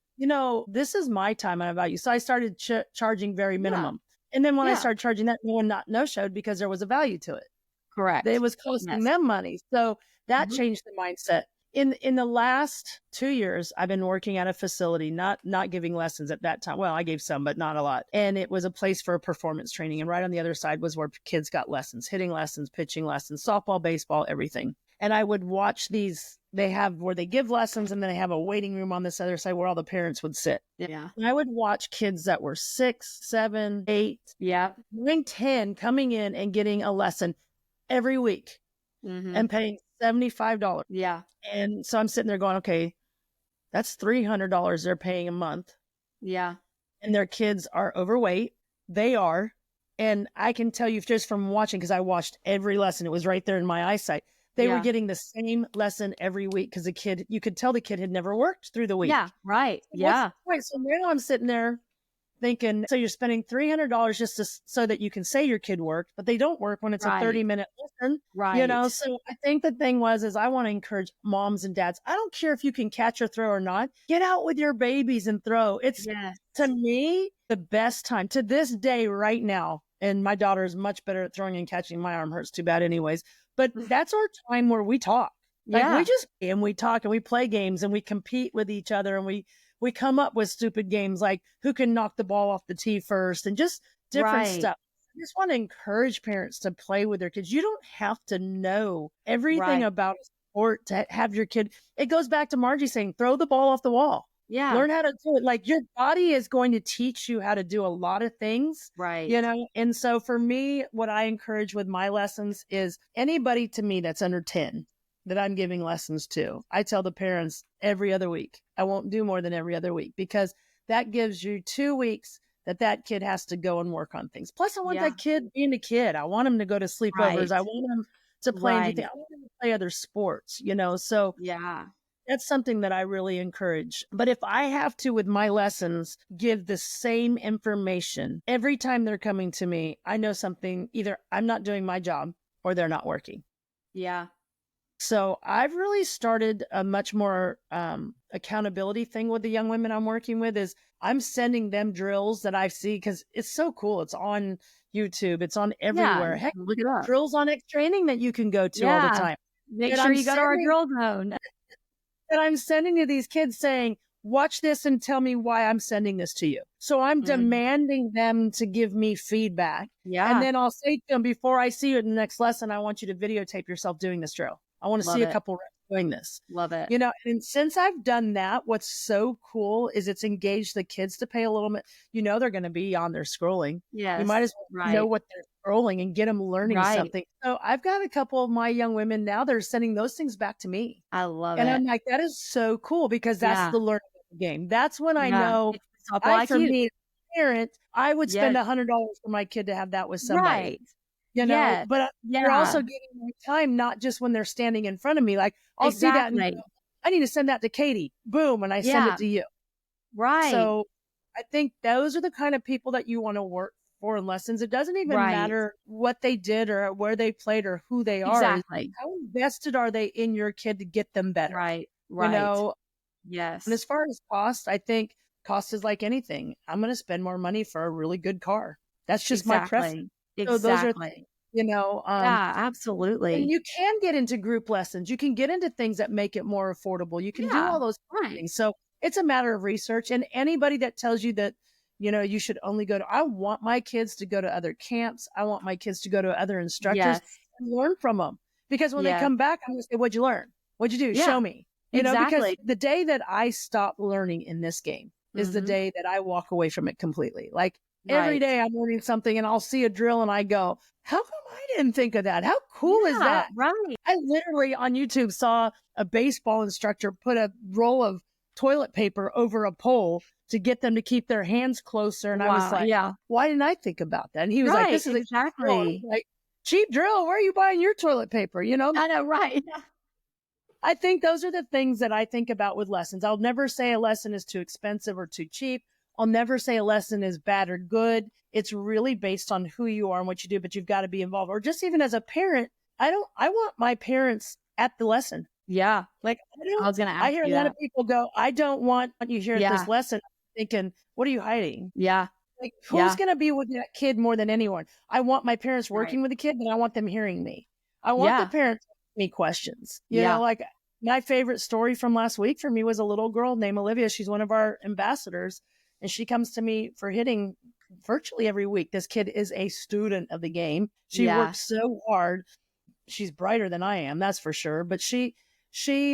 this is my time and I value. So I started charging very Yeah. minimum. And then when I Yeah. started charging that, no one no showed because there was a value to it. It Correct. was costing Yes. them money. So that Mhm. changed the mindset. In the last 2 years, I've been working at a facility, not giving lessons at that time. Well, I gave some, but not a lot. And it was a place for performance training. And right on the other side was where kids got lessons, hitting lessons, pitching lessons, softball, baseball, everything. And I would watch these. They have where they give lessons, and then they have a waiting room on this other side where all the parents would sit. Yeah. And I would watch kids that were 6, 7, 8, Yeah. 9, 10 coming in and getting a lesson every week Mm-hmm. and paying $75. Yeah. And so I'm sitting there going, okay, that's $300 they're paying a month. Yeah. And their kids are overweight. They are. And I can tell you just from watching, because I watched every lesson, it was right there in my eyesight. They were Yeah. getting the same lesson every week because the kid, you could tell the kid had never worked through the Yeah. week. Right. What's the Yeah. point? So now I'm sitting there thinking, so you're spending $300 just so that you can say your kid worked, but they don't work when it's a Right. 30-minute lesson, Right. So I think the thing is I want to encourage moms and dads. I don't care if you can catch or throw or not. Get out with your babies and throw. It's, Yes. to me, the best time to this day right now. And my daughter is much better at throwing and catching. My arm hurts too bad anyways. But that's our time where we talk. Like Yeah. we talk and we play games and we compete with each other and we come up with stupid games like who can knock the ball off the tee first and just different Right. stuff. I just want to encourage parents to play with their kids. You don't have to know everything Right. about a sport to have your kid. It goes back to Margie saying, throw the ball off the wall. Yeah. Learn how to do it. Like your body is going to teach you how to do a lot of things, Right. And so for me, what I encourage with my lessons is anybody to me that's under 10 that I'm giving lessons to, I tell the parents every other week. I won't do more than every other week because that gives you 2 weeks that kid has to go and work on things. Plus, I want Yeah. that kid being a kid. I want him to go to sleepovers. Right. I want him to play and do things. Right. I want him to play other sports, So Yeah. that's something that I really encourage. But if I have to, with my lessons, give the same information every time they're coming to me, I know something, either I'm not doing my job or they're not working. Yeah. So I've really started a much more accountability thing with the young women I'm working with is I'm sending them drills that I see because it's so cool. It's on YouTube. It's on Yeah. everywhere. Heck, Look it up. drills on X training that you can go to all the Yeah. time. Make And sure I'm you go to our sending drill zone. that I'm sending to these kids saying, watch this and tell me why I'm sending this to you. So I'm Mhm. demanding them to give me feedback. And Yeah. then I'll say to them, before I see you in the next lesson, I want you to videotape yourself doing this drill. I want to see Love a it. couple reps doing this. Love it. And since I've done that, what's so cool is it's engaged the kids to pay a little bit. They're going to be on their scrolling. We might Yes. as well know Right. what they're scrolling and get them learning Right. something. So I've got a couple of my young women now that are sending those things back to me. I love And it. I'm like, that is so cool because that's Yeah. the learning of the game. That's when I Yeah. know It's up like for you. me, parent, I would spend Yes. $100 for my kid to have that with somebody, Right. Yes. but they're Yeah. also getting my time, not just when they're standing in front of me. Like I'll see that and go, Exactly. I need to send that to Katie. Boom. And I send it Yeah. to you. Right. So I think those are the kind of people that you want to work for in lessons. It doesn't even Right. matter what they did or where they played or who they are. Exactly. How invested are they in your kid to get them better? Right. You Right. know, and Yes. as far as cost, I think cost is like anything. I'm going to spend more money for a really good car. That's just my preference. Exactly. So those are Exactly. things, Yeah, and absolutely. you can get into group lessons. You can get into things that make it more affordable. You can do Yeah. all those Right. things. So it's a matter of research. And anybody that tells you that, you should only go to, I want my kids to go to other camps. I want my kids to go to other instructors Yes. and learn from them. Because when they Yes. come back, I'm going to say, what'd you learn? What'd you do? Yeah. Show me. Because Exactly. the day that I stop learning in this game is the Mhm. day that I walk away from it completely. Like every Right. day I'm learning something and I'll see a drill and I go, how come I didn't think of that? How cool is Yeah. that? Right. I literally on YouTube saw a baseball instructor put a roll of toilet paper over a pole to get them to keep their hands closer. And I was Wow. like, Yeah. why didn't I think about that? And he was like, Right. this is a cheap drill. And I was Exactly. like, cheap drill? Where are you buying your toilet paper? I know. Right. I think those are the things that I think about with lessons. I'll never say a lesson is too expensive or too cheap. I'll never say a lesson is bad or good. It's really based on who you are and what you do, but you've got to be involved. Or just even as a parent, I want my parents at the lesson. Yeah. Like I was gonna I ask hear a you lot that. of people go, I don't want you here at this Yeah. lesson. I'm thinking, what are you hiding? Yeah. Like, who's Yeah. going to be with that kid more than anyone? I want my parents Right. working with the kid, but I want them hearing me. I want the Yeah. parents asking me questions. Yeah. Like my favorite story from last week for me was a little girl named Olivia. She's one of our ambassadors, and she comes to me for hitting virtually every week. This kid is a student of the game. She Yeah. works so hard. She's brighter than I am, that's for sure. But she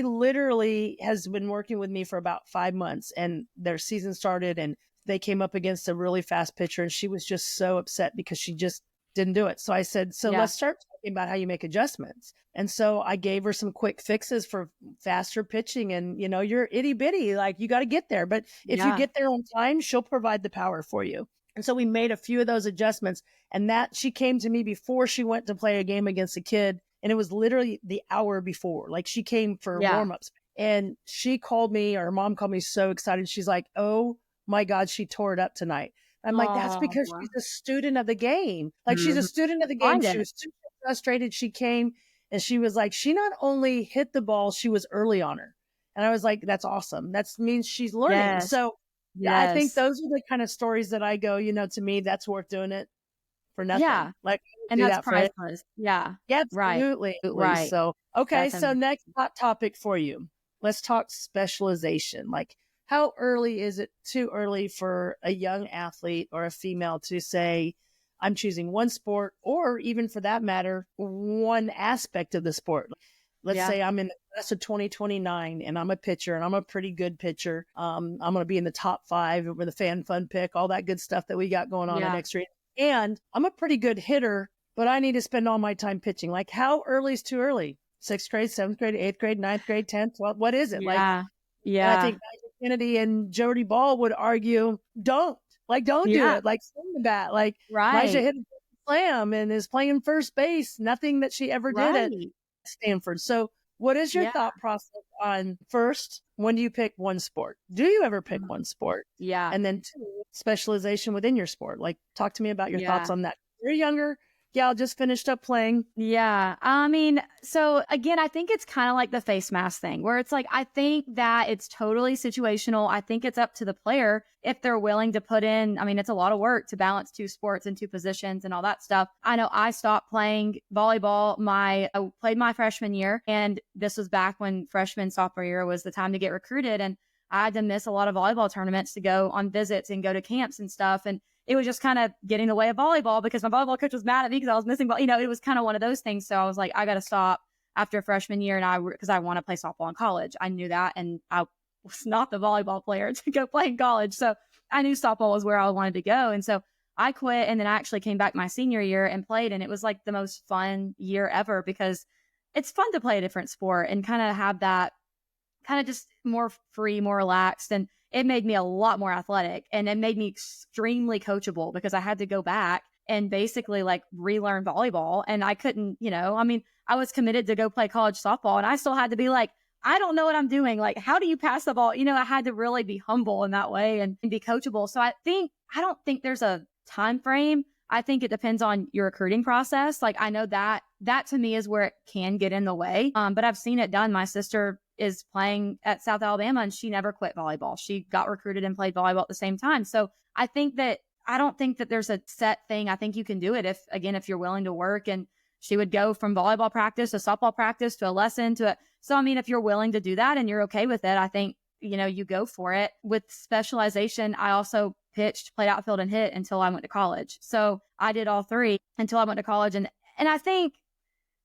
literally has been working with me for about 5 months, and their season started and they came up against a really fast pitcher and she was just so upset because she just didn't do it. So I said, so Yeah. let's start talking about how you make adjustments. And so I gave her some quick fixes for faster pitching. And, you're itty bitty, like you got to get there. But if you Yeah. get there on time, she'll provide the power for you. And so we made a few of those adjustments. And that she came to me before she went to play a game against a kid. And it was literally the hour before. Like she came for Yeah. warmups. And she called me, or her mom called me so excited. She's like, oh my God, she tore it up tonight. I'm like, that's Oh, because she's a student of the game. Like she's a mhm. student of the game. Find She it. was super frustrated. She came and she was like, she not only hit the ball, she was early on her. And I was like, that's awesome. That means she's learning. Yes. So yeah, I think Yes. those are the kind of stories that I go, to me, that's worth doing it for nothing. Yeah. Like And do that's that for it. priceless. Yeah. Yeah, Right. absolutely. Absolutely. Right. So, okay. That's So amazing. next hot topic for you. Let's talk specialization. Like how early is it too early for a young athlete or a female to say, I'm choosing one sport or even for that matter, one aspect of the sport? Let's Yeah. say I'm in the class of 2029 and I'm a pitcher and I'm a pretty good pitcher. I'm going to be in the top 5 with a fan fun pick, all that good stuff that we got going on at Yeah. X-Ray. And I'm a pretty good hitter, but I need to spend all my time pitching. Like how early is too early? 6th grade, 7th grade, 8th grade, 9th grade, 10th, 12th. What is it? Like, Yeah. and I Yeah. think Nigel Kennedy and Jody Ball would argue, don't do Yeah. it. Like swing the bat. Like Nigel Right. hit a slam and is playing first base. Nothing that she ever did at Right. Stanford. So what is your Yeah. thought process on first, when do you pick one sport? Do you ever pick Mhm. one sport? Yeah. And then 2, specialization within your sport. Like talk to me about your thoughts Yeah. on that. You're younger. Gal just finished up playing. Yeah. I mean, so again, I think it's kind of like the face mask thing where it's like, I think that it's totally situational. I think it's up to the player if they're willing to put in. I mean, it's a lot of work to balance 2 sports and 2 positions and all that stuff. I know I stopped playing volleyball. I played my freshman year, and this was back when freshman, sophomore year was the time to get recruited. And I had to miss a lot of volleyball tournaments to go on visits and go to camps and stuff. And it was just kind of getting in the way of volleyball because my volleyball coach was mad at me because I was missing, it was kind of one of those things. So I was like, I got to stop after freshman year. And because I want to play softball in college. I knew that. And I was not the volleyball player to go play in college. So I knew softball was where I wanted to go. And so I quit. And then I actually came back my senior year and played. And it was like the most fun year ever because it's fun to play a different sport and kind of have that kind of just more free, more relaxed. And it made me a lot more athletic, and it made me extremely coachable because I had to go back and basically like relearn volleyball. And I couldn't, I mean, I was committed to go play college softball, and I still had to be like, I don't know what I'm doing. Like, how do you pass the ball? I had to really be humble in that way and be coachable. So I don't think there's a time frame. I think it depends on your recruiting process. Like, I know that to me is where it can get in the way. But I've seen it done. My sister is playing at South Alabama, and she never quit volleyball. She got recruited and played volleyball at the same time. So I don't think that there's a set thing. I think you can do it if you're willing to work. And she would go from volleyball practice to softball practice to a lesson so I mean, if you're willing to do that and you're okay with it, I think, you go for it. With specialization, I also pitched, played outfield, and hit until I went to college. So I did all 3 until I went to college. And I think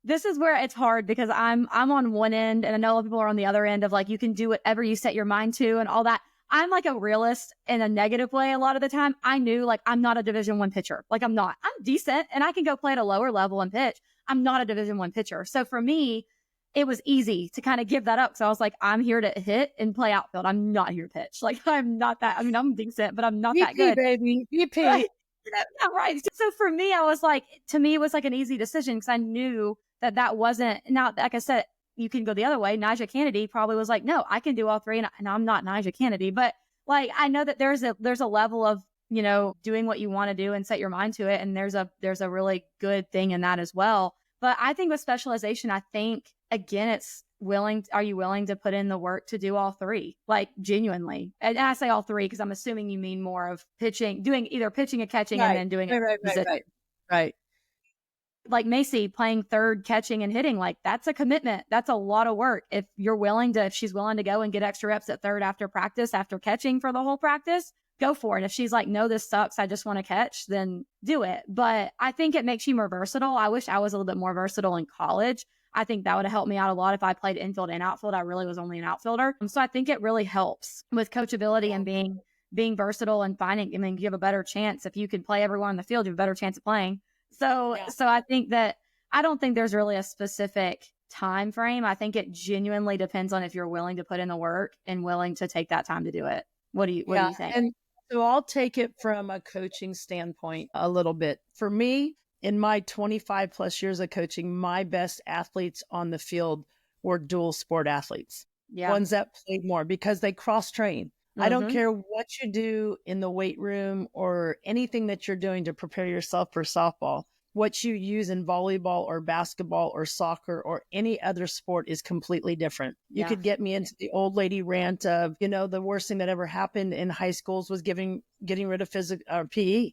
this is where it's hard because I'm on one end, and I know a lot of people are on the other end of like, you can do whatever you set your mind to and all that. I'm like a realist in a negative way. A lot of the time I knew like, I'm not a Division I pitcher. Like I'm decent and I can go play at a lower level and pitch. I'm not a Division I pitcher. So for me, it was easy to kind of give that up. So I was like, I'm here to hit and play outfield. I'm not here to pitch. Like I'm not that. I mean, I'm decent, but I'm not that VP, good. baby. VP. Right. Yeah, right. So for me, I was like, to me, it was like an easy decision because I knew that wasn't, now, like I said, you can go the other way. Nigel Kennedy probably was like, no, I can do all 3. And I'm not Nigel Kennedy, but like, I know that there's a level of, doing what you want to do and set your mind to it. And there's a really good thing in that as well. But I think with specialization, I think again, are you willing to put in the work to do all 3? Like genuinely. And I say all 3 because I'm assuming you mean more of pitching, doing either pitching and catching and Right. then doing Right. like Macy playing third, catching and hitting. Like that's a commitment. That's a lot of work. If she's willing to go and get extra reps at third after practice, after catching for the whole practice, go for it. If she's like, no, this sucks, I just want to catch, then do it. But I think it makes you more versatile. I wish I was a little bit more versatile in college. I think that would have helped me out a lot if I played infield and outfield. I really was only an outfielder. So I think it really helps with coachability and being versatile and finding, I mean, you have a better chance if you can play everyone on the field, you have a better chance of playing. So Yeah. so I think that I don't think there's really a specific time frame. I think it genuinely depends on if you're willing to put in the work and willing to take that time to do it. What do Yeah. you think? And so I'll take it from a coaching standpoint a little bit. For me, in my 25 plus years of coaching, my best athletes on the field were dual sport athletes, Yeah. ones that played more because they cross train. I don't Mhm. care what you do in the weight room or anything that you're doing to prepare yourself for softball. What you use in volleyball or basketball or soccer or any other sport is completely different. You Yeah. could get me into the old lady rant of, the worst thing that ever happened in high schools was getting rid of PE,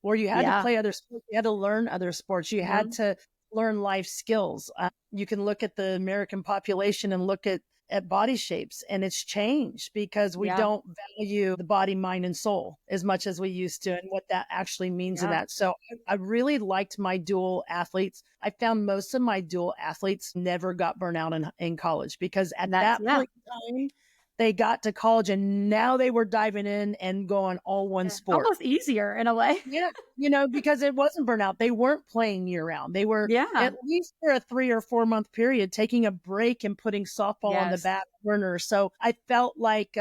where you had to Yeah. play other sports, you had to learn other sports, you had Mhm. to learn life skills. You can look at the American population and look at body shapes, and it's changed because we Yeah. don't value the body, mind, and soul as much as we used to, and what that actually means in Yeah. that. So I really liked my dual athletes. I found most of my dual athletes never got burnout in college because at That's that yeah. point in time, they got to college and now they were diving in and going all one Yeah. sport. Almost easier in a way. Yeah, because it wasn't burnout. They weren't playing year round. They were Yeah. at least for a 3 or 4 month period taking a break and putting softball on the Yes. back burner. So I felt like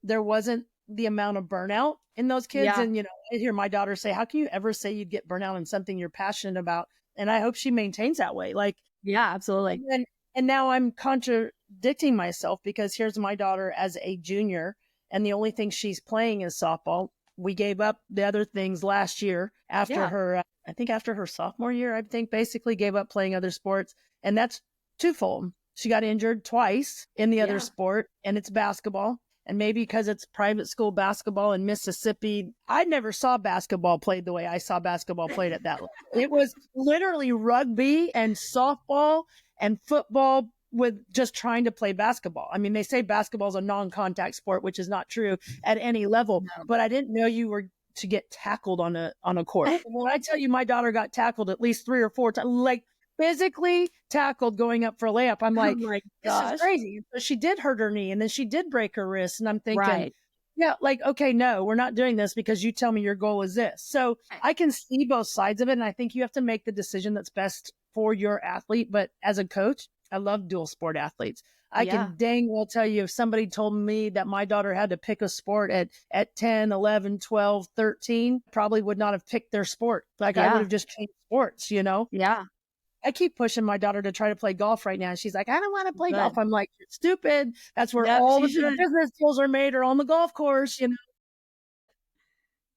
there wasn't the amount of burnout in those kids. Yeah. And I hear my daughter say, "How can you ever say you'd get burnout in something you're passionate about?" And I hope she maintains that way. Like, Yeah, absolutely. and then and now I'm contradicting myself because here's my daughter as a junior, and the only thing she's playing is softball. We gave up the other things last year after Yeah. her, I think after her sophomore year, I think basically gave up playing other sports. And that's twofold. She got injured twice in the other Yeah. sport, and it's basketball. And maybe because it's private school basketball in Mississippi, I never saw basketball played the way I saw basketball played at that level. It was literally rugby and softball and football with just trying to play basketball. I mean, they say basketball is a non-contact sport, which is not true at any level, No. but I didn't know you were to get tackled on a court. When I tell you my daughter got tackled at least 3 or 4 times, like physically tackled going up for a layup, I'm Oh like, my this is gosh. crazy. So she did hurt her knee and then she did break her wrist. And I'm thinking, Right. yeah, like, okay, no, we're not doing this because you tell me your goal is this. So I can see both sides of it. And I think you have to make the decision that's best for your athlete. But as a coach, I love dual sport athletes. I Yeah. can dang well tell you if somebody told me that my daughter had to pick a sport at 10, 11, 12, 13, probably would not have picked their sport. Like I would Yeah. have just changed sports. Yeah. I keep pushing my daughter to try to play golf right now. She's like, I don't want to play golf. Good. I'm like, you're stupid. That's where Yep, all she the big should. business deals are made or on the golf course.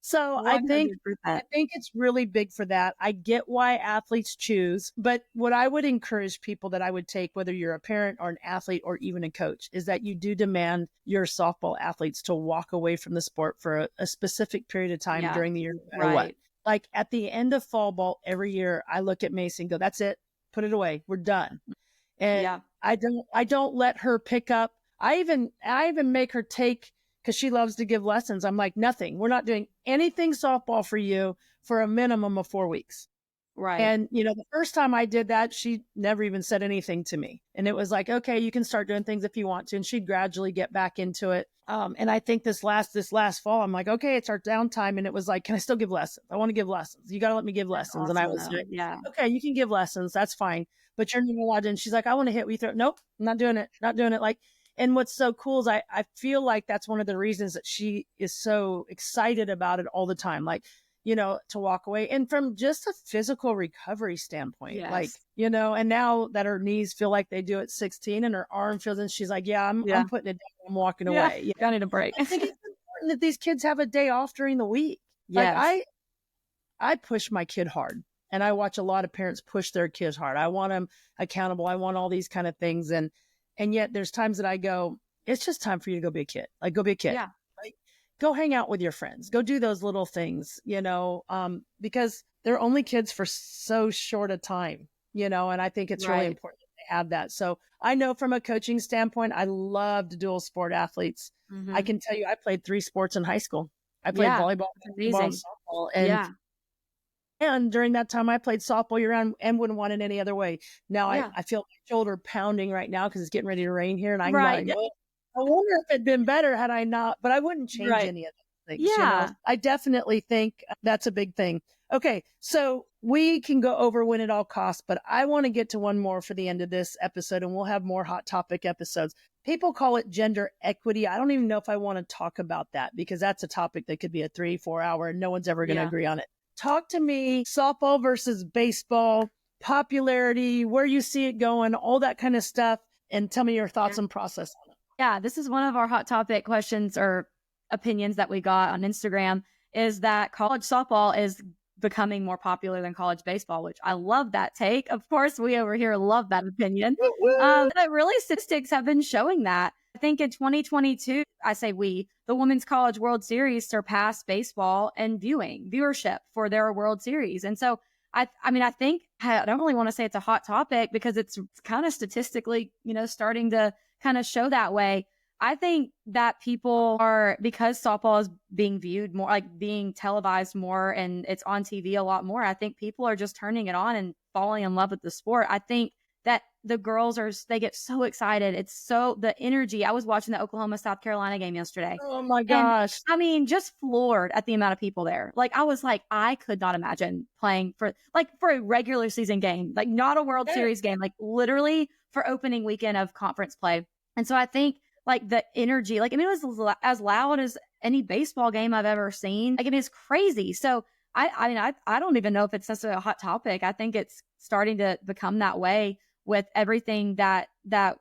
So I 100%. think it's really big for that. I get why athletes choose, but what I would encourage people that I would take, whether you're a parent or an athlete or even a coach, is that you do demand your softball athletes to walk away from the sport for a specific period of time Yeah. during the year, no matter what. Right. Like at the end of fall ball every year, I look at Macy and go, "That's it. Put it away. We're done." And Yeah. I don't let her pick up. I even make her take because she loves to give lessons. I'm like, nothing. We're not doing anything softball for you for a minimum of 4 weeks. Right. And the first time I did that, she never even said anything to me. And it was like, okay, you can start doing things if you want to. And she'd gradually get back into it. And I think this last fall, I'm like, okay, it's our downtime. And it was like, can I still give lessons? I want to give lessons. You got to let me give That's lessons. And I awesome was though. like, Yeah. okay, you can give lessons. That's fine. But you're not allowed to. And she's like, I want to hit. We throw. Nope, I'm not doing it. Not doing it. Like, and what's so cool is I feel like that's one of the reasons that she is so excited about it all the time. Like, to walk away. And from just a physical recovery standpoint, like, Yes. and now that her knees feel like they do at 16 and her arm feels, and she's like, yeah, I'm Yeah. putting it down. I'm walking Yeah. away. I need a break. I think it's important that these kids have a day off during the week. Like Yes. I push my kid hard and I watch a lot of parents push their kids hard. I want them accountable. I want all these kind of things. And yet there's times that I go, it's just time for you to go be a kid. Like go be a kid. Yeah. Like go hang out with your friends. Go do those little things, because they're only kids for so short a time, and I think it's really Right. important to have that. So I know from a coaching standpoint, I loved dual sport athletes. I Mhm. can tell you I played 3 sports in high school. I played Yeah. volleyball, That's basketball, and amazing. softball. Yeah. And during that time, I played softball year round and wouldn't want it any other way. Now I, Yeah. I feel my shoulder pounding right now because it's getting ready to rain here. And I'm Right. like, well, I wonder if it'd been better had I not, but I wouldn't change Right. any of it. things, Yeah. I definitely think that's a big thing. Okay, so we can go over when it all costs, but I want to get to one more for the end of this episode, and we'll have more hot topic episodes. People call it gender equity. I don't even know if I want to talk about that because that's a topic that could be a 3-4 hour and no one's ever going to Yeah. agree on it. Talk to me, softball versus baseball, popularity, where you see it going, all that kind of stuff, and tell me your thoughts and process on it. Yeah, this is one of our hot topic questions or opinions that we got on Instagram is that college softball is becoming more popular than college baseball, which I love that take. Of course, we over here love that opinion. Woo, woo. But really, statistics have been showing that. I think in 2022, I say the Women's College World Series surpassed baseball and viewership for their World Series. And so I mean, I think I don't really want to say it's a hot topic because it's kind of statistically, starting to kind of show that way. I think that people are, because softball is being viewed more, like being televised more and it's on TV a lot more. I think people are just turning it on and falling in love with the sport. I think that the girls they get so excited. It's so the energy. I was watching the Oklahoma South Carolina game yesterday. Oh my And gosh. I mean, just floored at the amount of people there. Like, I was like, I could not imagine playing for a regular season game, like not a World Series game, like literally for opening weekend of conference play. And so I think like the energy, like, I mean, it was as loud as any baseball game I've ever seen. Like, I mean, it's crazy. So I don't even know if it's necessarily a hot topic. I think it's starting to become that way with everything that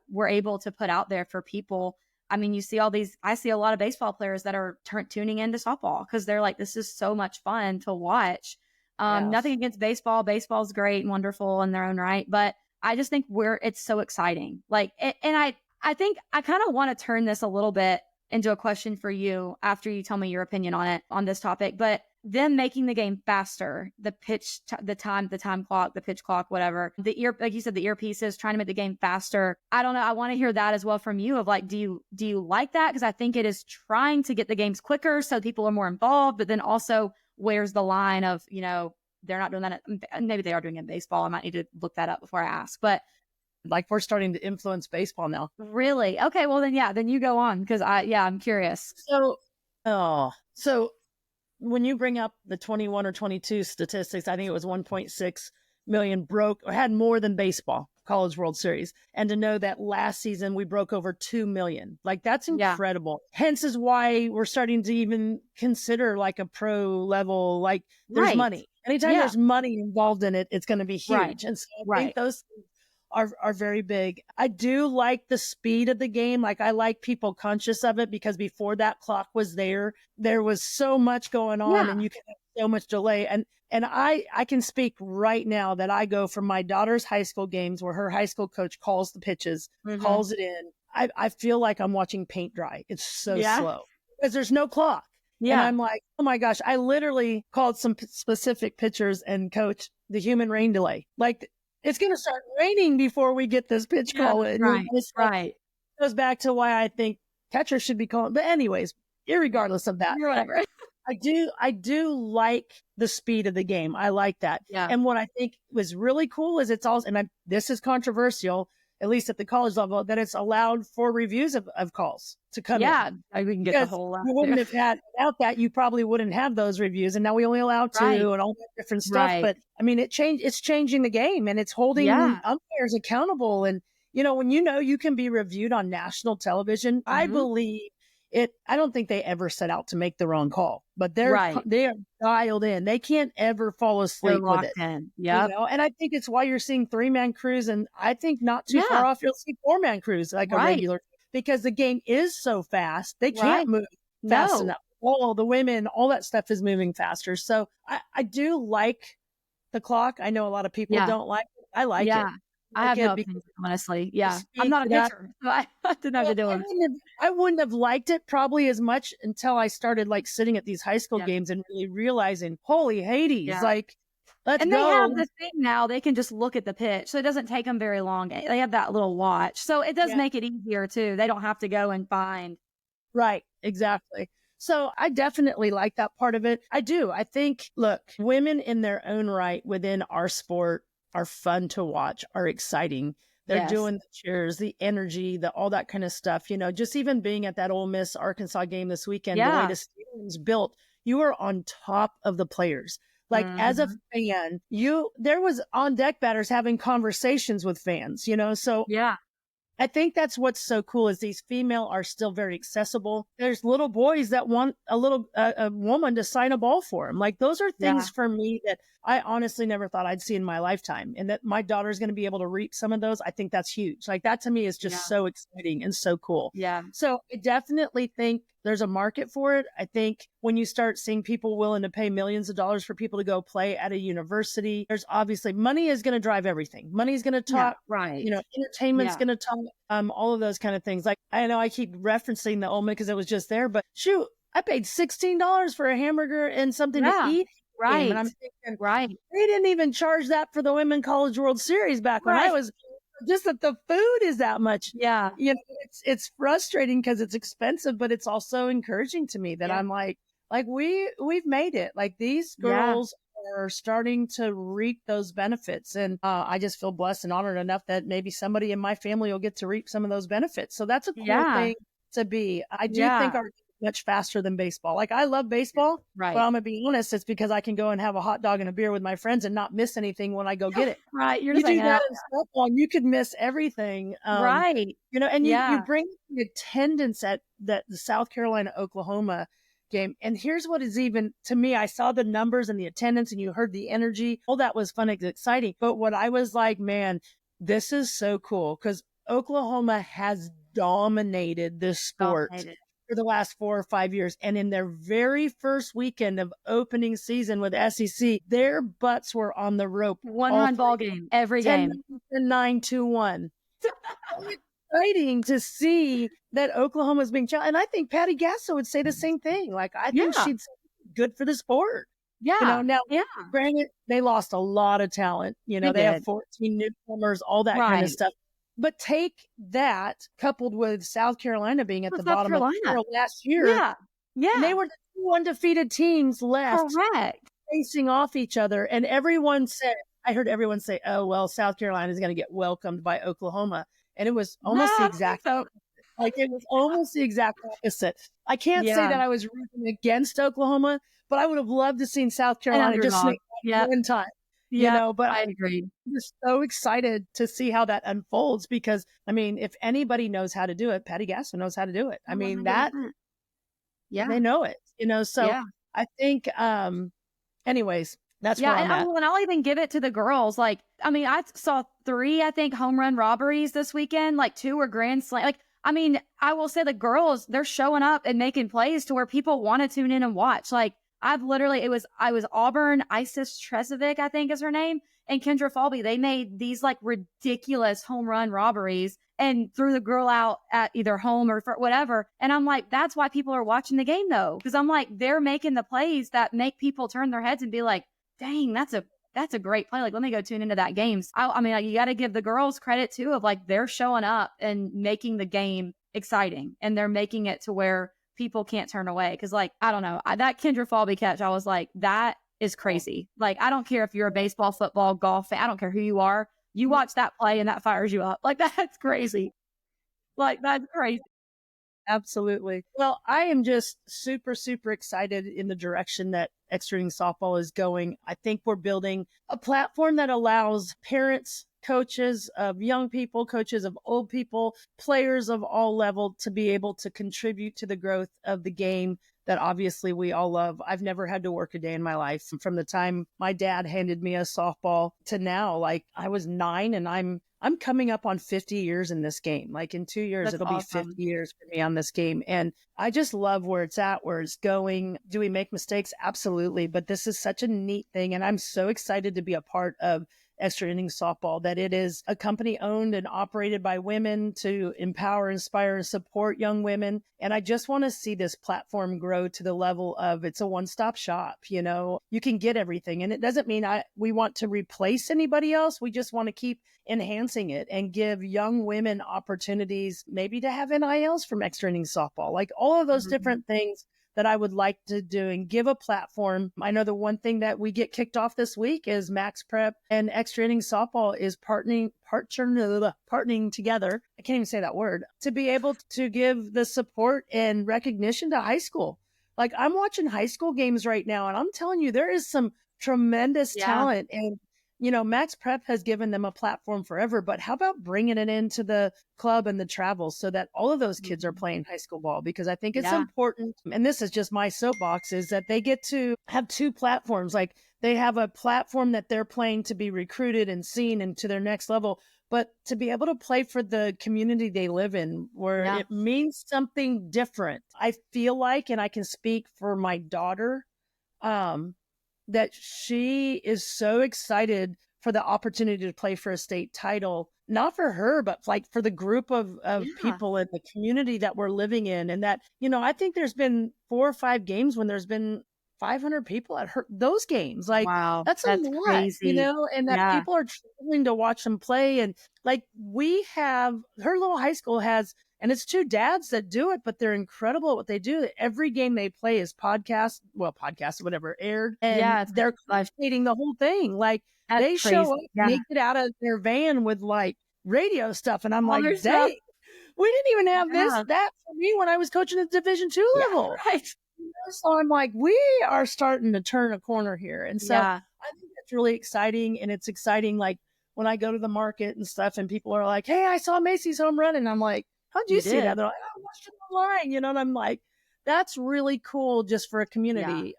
we're able to put out there for people. I mean, I see a lot of baseball players that are tuning into softball because they're like, this is so much fun to watch. Yes. Nothing against baseball. Baseball's great and wonderful in their own right. But I just think it's so exciting. Like, and I think I kind of want to turn this a little bit into a question for you after you tell me your opinion on this topic, but them making the game faster, the time clock, the pitch clock, whatever, like you said, the earpieces, trying to make the game faster. I don't know. I want to hear that as well from you of like, do you like that? Because I think it is trying to get the games quicker so people are more involved, but then also where's the line of, they're not doing that. Maybe they are doing it in baseball. I might need to look that up before I ask, but like we're starting to influence baseball now. Really? Okay. Well, then you go on because I'm curious. So when you bring up the 21 or 22 statistics, I think it was 1.6 million broke or had more than baseball College World Series. And to know that last season we broke over 2 million, like that's incredible. Yeah. Hence is why we're starting to even consider like a pro level, like there's money. Anytime there's money involved in it, it's going to be huge. Right. And so I think those are very big. I do like the speed of the game. Like I like people conscious of it because before that clock was there was so much going on and you can have so much delay. And I can speak right now that I go from my daughter's high school games where her high school coach calls the pitches, calls it in. I feel like I'm watching paint dry. It's so slow because there's no clock. Yeah. And I'm like, oh my gosh, I literally called some specific pitchers and coach the human rain delay. Like, it's going to start raining before we get this pitch call in. Right. It goes back to why I think catchers should be calling. But anyways, irregardless of that, whatever. I do like the speed of the game. I like that. Yeah. And what I think was really cool is it's also, and this is controversial, at least at the college level, that it's allowed for reviews of calls to come in. Yeah, we can get the whole lot. You wouldn't have had, without that, you probably wouldn't have those reviews. And now we only allow 2 and all that different stuff. Right. But I mean, it's changing the game and it's holding umpires accountable. And, when you can be reviewed on national television, I believe I don't think they ever set out to make the wrong call, but they are dialed in. They can't ever fall asleep with it. Yeah. And I think it's why you're seeing 3-man crews. And I think not too far off, you'll see 4-man crews like a regular, because the game is so fast. They can't move fast enough. All the women, all that stuff is moving faster. So I do like the clock. I know a lot of people don't like it. I like it. I have no opinion, honestly. Yeah. I'm not a pitcher, so I didn't have to do it. I wouldn't have liked it probably as much until I started like sitting at these high school games and really realizing, holy Hades, like, let's go. And they have this thing now, they can just look at the pitch. So it doesn't take them very long. They have that little watch. So it does make it easier too. They don't have to go and find. Right. Exactly. So I definitely like that part of it. I do. I think, look, women in their own right within our sport are fun to watch, are exciting. They're doing the cheers, the energy, all that kind of stuff. Just even being at that Ole Miss Arkansas game this weekend, the way the stadium's built, you are on top of the players. Like as a Mhm. fan, there was on deck batters having conversations with fans, so Yeah. I think that's what's so cool is these female are still very accessible. There's little boys that want a woman to sign a ball for them. Like those are things Yeah. for me that I honestly never thought I'd see in my lifetime, and that my daughter's going to be able to reap some of those. I think that's huge. Like that to me is just Yeah. so exciting and so cool. Yeah. So I definitely think there's a market for it. I think when you start seeing people willing to pay millions of dollars for people to go play at a university, there's obviously money is going to drive everything. Money is going to Yeah. talk. Right. Entertainment's Yeah. going to talk, all of those kind of things. Like, I know I keep referencing the Ole Miss because it was just there, but shoot, I paid $16 for a hamburger and something to Yeah. eat game. And Right. I'm thinking, Right. they didn't even charge that for the Women College World Series back when I Right. was just that the food is that much. Yeah. It's frustrating because it's expensive, but it's also encouraging to me that Yeah. I'm like we've made it. Like these Yeah. girls are starting to reap those benefits. And I just feel blessed and honored enough that maybe somebody in my family will get to reap some of those benefits. So that's a cool Yeah. thing to be. I do think Yeah. our much faster than baseball. Like I love baseball, but Right. I'm gonna be honest, it's because I can go and have a hot dog and a beer with my friends and not miss anything when I go get it. Right. You're You just like, do that "Oh." in softball, and you could miss everything. Right. And you Yeah. bring the attendance at the South Carolina Oklahoma game. And here's what is even to me, I saw the numbers and the attendance and you heard the energy. All that was fun and exciting. But what I was like, man, this is so cool because Oklahoma has dominated this sport Dominated. for the last 4 or 5 years. And in their very first weekend of opening season with SEC, their butts were on the rope One all run ball 3 game every 10, game. 9, 2, 1. So exciting to see that Oklahoma is being challenged. And I think Patty Gasso would say the same thing. Like, I think Yeah. she'd say good for the sport. Yeah. Now, Yeah. granted, they lost a lot of talent. They They have did. 14 newcomers, all that kind of Right. stuff. But take that coupled with South Carolina being at Well, the South bottom of the Carolina. barrel last year, Yeah. and they Yeah. were the two undefeated teams left Correct. facing off each other. And I heard everyone say, oh, well, South Carolina is going to get welcomed by Oklahoma. And it was No, almost the I don't think exact, so. like it was almost the exact opposite. I can't say Yeah. that I was rooting against Oklahoma, but I would have loved to seen South An Carolina just underdog. sneak back Yep. one time, Yep. but I agree. I'm just so excited to see how that unfolds because, I mean, if anybody knows how to do it, Patty Gasso knows how to do it. I mean, that 100%. Yeah. they know it, so Yeah. I think, anyways, that's Yeah, where I'm at. and I'll even give it to the girls. Like, I mean, I saw 3, I think, home run robberies this weekend. Like 2 were grand slam. Like, I mean, I will say the girls, they're showing up and making plays to where people want to tune in and watch. Like, I was Auburn, Isis Tresovic, I think is her name, and Kendra Falby. They made these like ridiculous home run robberies and threw the girl out at either home or for whatever. And I'm like, that's why people are watching the game though. Cause I'm like, they're making the plays that make people turn their heads and be like, dang, that's a great play. Like, let me go tune into that game. I mean, like, you got to give the girls credit too of like they're showing up and making the game exciting, and they're making it to where people can't turn away. Cause like, I don't know, that Kendra Falby catch, I was like, that is crazy. Like, I don't care if you're a baseball, football, golf fan. I don't care who you are. You watch that play and that fires you up. Like, that's crazy. Like, that's crazy. Absolutely. Well, I am just super, super excited in the direction that extra inning softball is going. I think we're building a platform that allows parents, coaches of young people, coaches of old people, players of all level to be able to contribute to the growth of the game that obviously we all love. I've never had to work a day in my life. From the time my dad handed me a softball to now, like I was 9 and I'm coming up on 50 years in this game. Like in 2 years, That's it'll be awesome. 50 years for me on this game. And I just love where it's at, where it's going. Do we make mistakes? Absolutely. But this is such a neat thing. And I'm so excited to be a part of extra innings softball, that it is a company owned and operated by women to empower, inspire, and support young women. And I just want to see this platform grow to the level of it's a one-stop shop. You can get everything. And it doesn't mean we want to replace anybody else. We just want to keep enhancing it and give young women opportunities, maybe to have NILs from extra innings softball, like all of those Mhm. different things that I would like to do and give a platform. I know the one thing that we get kicked off this week is Max Prep and Extra Innings Softball is partnering together. I can't even say that word, to be able to give the support and recognition to high school. Like, I'm watching high school games right now, and I'm telling you, there is some tremendous Yeah. talent. And, Max Prep has given them a platform forever, but how about bringing it into the club and the travel so that all of those kids are Mhm. playing high school ball? Because I think it's Yeah. important. And this is just my soapbox, is that they get to have two platforms. Like, they have a platform that they're playing to be recruited and seen and to their next level, but to be able to play for the community they live in, where Yeah. it means something different. I feel like, and I can speak for my daughter, um, that she is so excited for the opportunity to play for a state title, not for her, but like for the group of Yeah. people in the community that we're living in. And that, I think there's been 4 or 5 games when there's been 500 people at those games. Like, Wow. that's a That's lot, crazy. and that Yeah. people are traveling to watch them play. And like, we have her little high school has, and it's 2 dads that do it, but they're incredible at what they do. Every game they play is podcast, whatever, aired, and Yeah. It's they're live. commentating the whole thing. Like, That's they show crazy. up and Yeah. they get out of their van with like radio stuff, and I'm All like, their stuff. dang, we didn't even have Yeah. that for me when I was coaching at Division 2 Yeah. level. Right. So I'm like, we are starting to turn a corner here. And so Yeah. I think that's really exciting. And it's exciting, like, when I go to the market and stuff, and people are like, hey, I saw Macy's home run. And I'm like, how'd you You see that? did. They're like, I watched it online, and I'm like, that's really cool just for a Yeah. community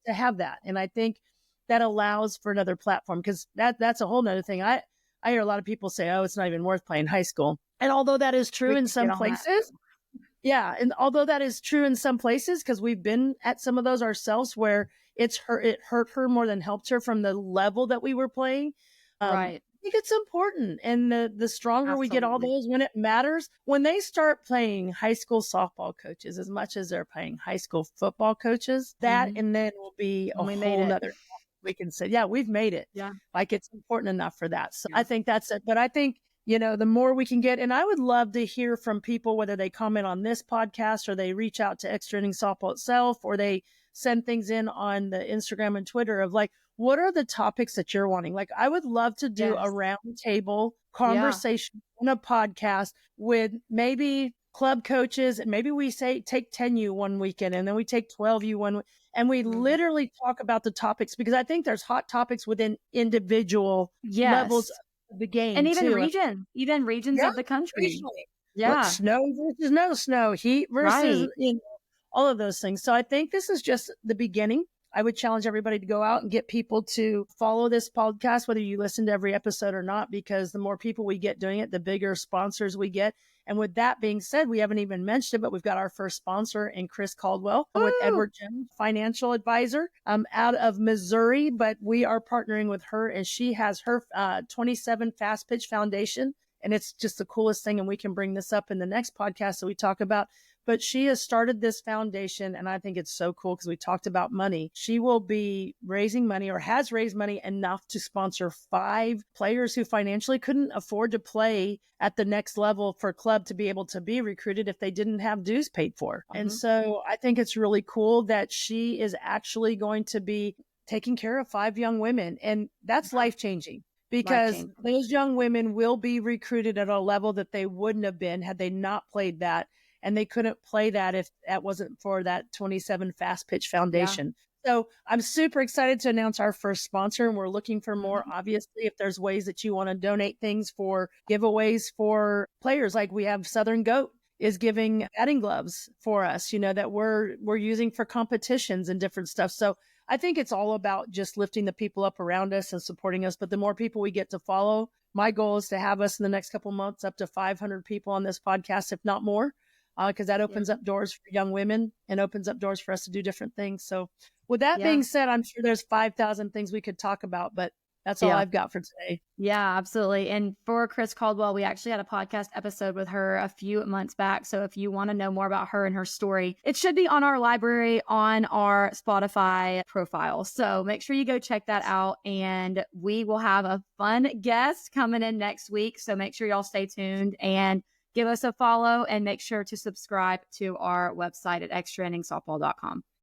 to have that. And I think that allows for another platform, because that's a whole nother thing. I hear a lot of people say, oh, it's not even worth playing high school. And although that is true We in could get some on that. places, yeah, and although that is true in some places, because we've been at some of those ourselves where it hurt her more than helped her from the level that we were playing. Right. I think it's important, and the stronger we get all Absolutely. those when it matters, when they start playing high school softball coaches as much as they're playing high school football coaches, that Mhm. and then will be a We made whole it. nother. We can say, yeah, we've made it. Yeah. Like, it's important enough for that. So I Yeah. think that's it. But I think the more we can get, and I would love to hear from people, whether they comment on this podcast or they reach out to Extra Inning Softball itself, or they send things in on the Instagram and Twitter of like, what are the topics that you're wanting? Like, I would love to do a Yes. round table Yeah. conversation on a podcast with maybe club coaches, and maybe we say take 10U one weekend, and then we take 12U and we Mhm. literally talk about the topics, because I think there's hot topics within individual levels Yes. of the And game too. even regions Yeah, of the country. regionally. What, Yeah. snow versus no snow, heat versus, Right. all of those things. So I think this is just the beginning. I would challenge everybody to go out and get people to follow this podcast, whether you listen to every episode or not, because the more people we get doing it, the bigger sponsors we get. And with that being said, we haven't even mentioned it, but we've got our first sponsor in Chris Caldwell with Woo! Edward Jones, financial advisor, out of Missouri. But we are partnering with her, and she has her 27 Fast Pitch Foundation. And it's just the coolest thing. And we can bring this up in the next podcast that we talk about. But she has started this foundation, and I think it's so cool because we talked about money. She will be raising money, or has raised money enough to sponsor 5 players who financially couldn't afford to play at the next level for club to be able to be recruited if they didn't have dues paid for. And Mhm. so I think it's really cool that she is actually going to be taking care of 5 young women. And that's Yeah. life changing, Life because changing. those young women will be recruited at a level that they wouldn't have been had they not played that, and they couldn't play that if that wasn't for that 27 Fast Pitch Yeah. Foundation. So I'm super excited to announce our first sponsor, and we're looking for more. Mhm. Obviously, if there's ways that you want to donate things for giveaways for players, like we have Southern Goat is giving batting gloves for us, that we're using for competitions and different stuff. So I think it's all about just lifting the people up around us and supporting us. But the more people we get to follow, my goal is to have us in the next couple months up to 500 people on this podcast, if not more, because that Yeah. opens up doors for young women and opens up doors for us to do different things. So with that Yeah. being said, I'm sure there's 5,000 things we could talk about, but that's all Yeah. I've got for today. Yeah, absolutely. And for Chris Caldwell, we actually had a podcast episode with her a few months back. So if you want to know more about her and her story, it should be on our library on our Spotify profile. So make sure you go check that out. And we will have a fun guest coming in next week. So make sure y'all stay tuned and give us a follow, and make sure to subscribe to our website at extrainningsoftball.com.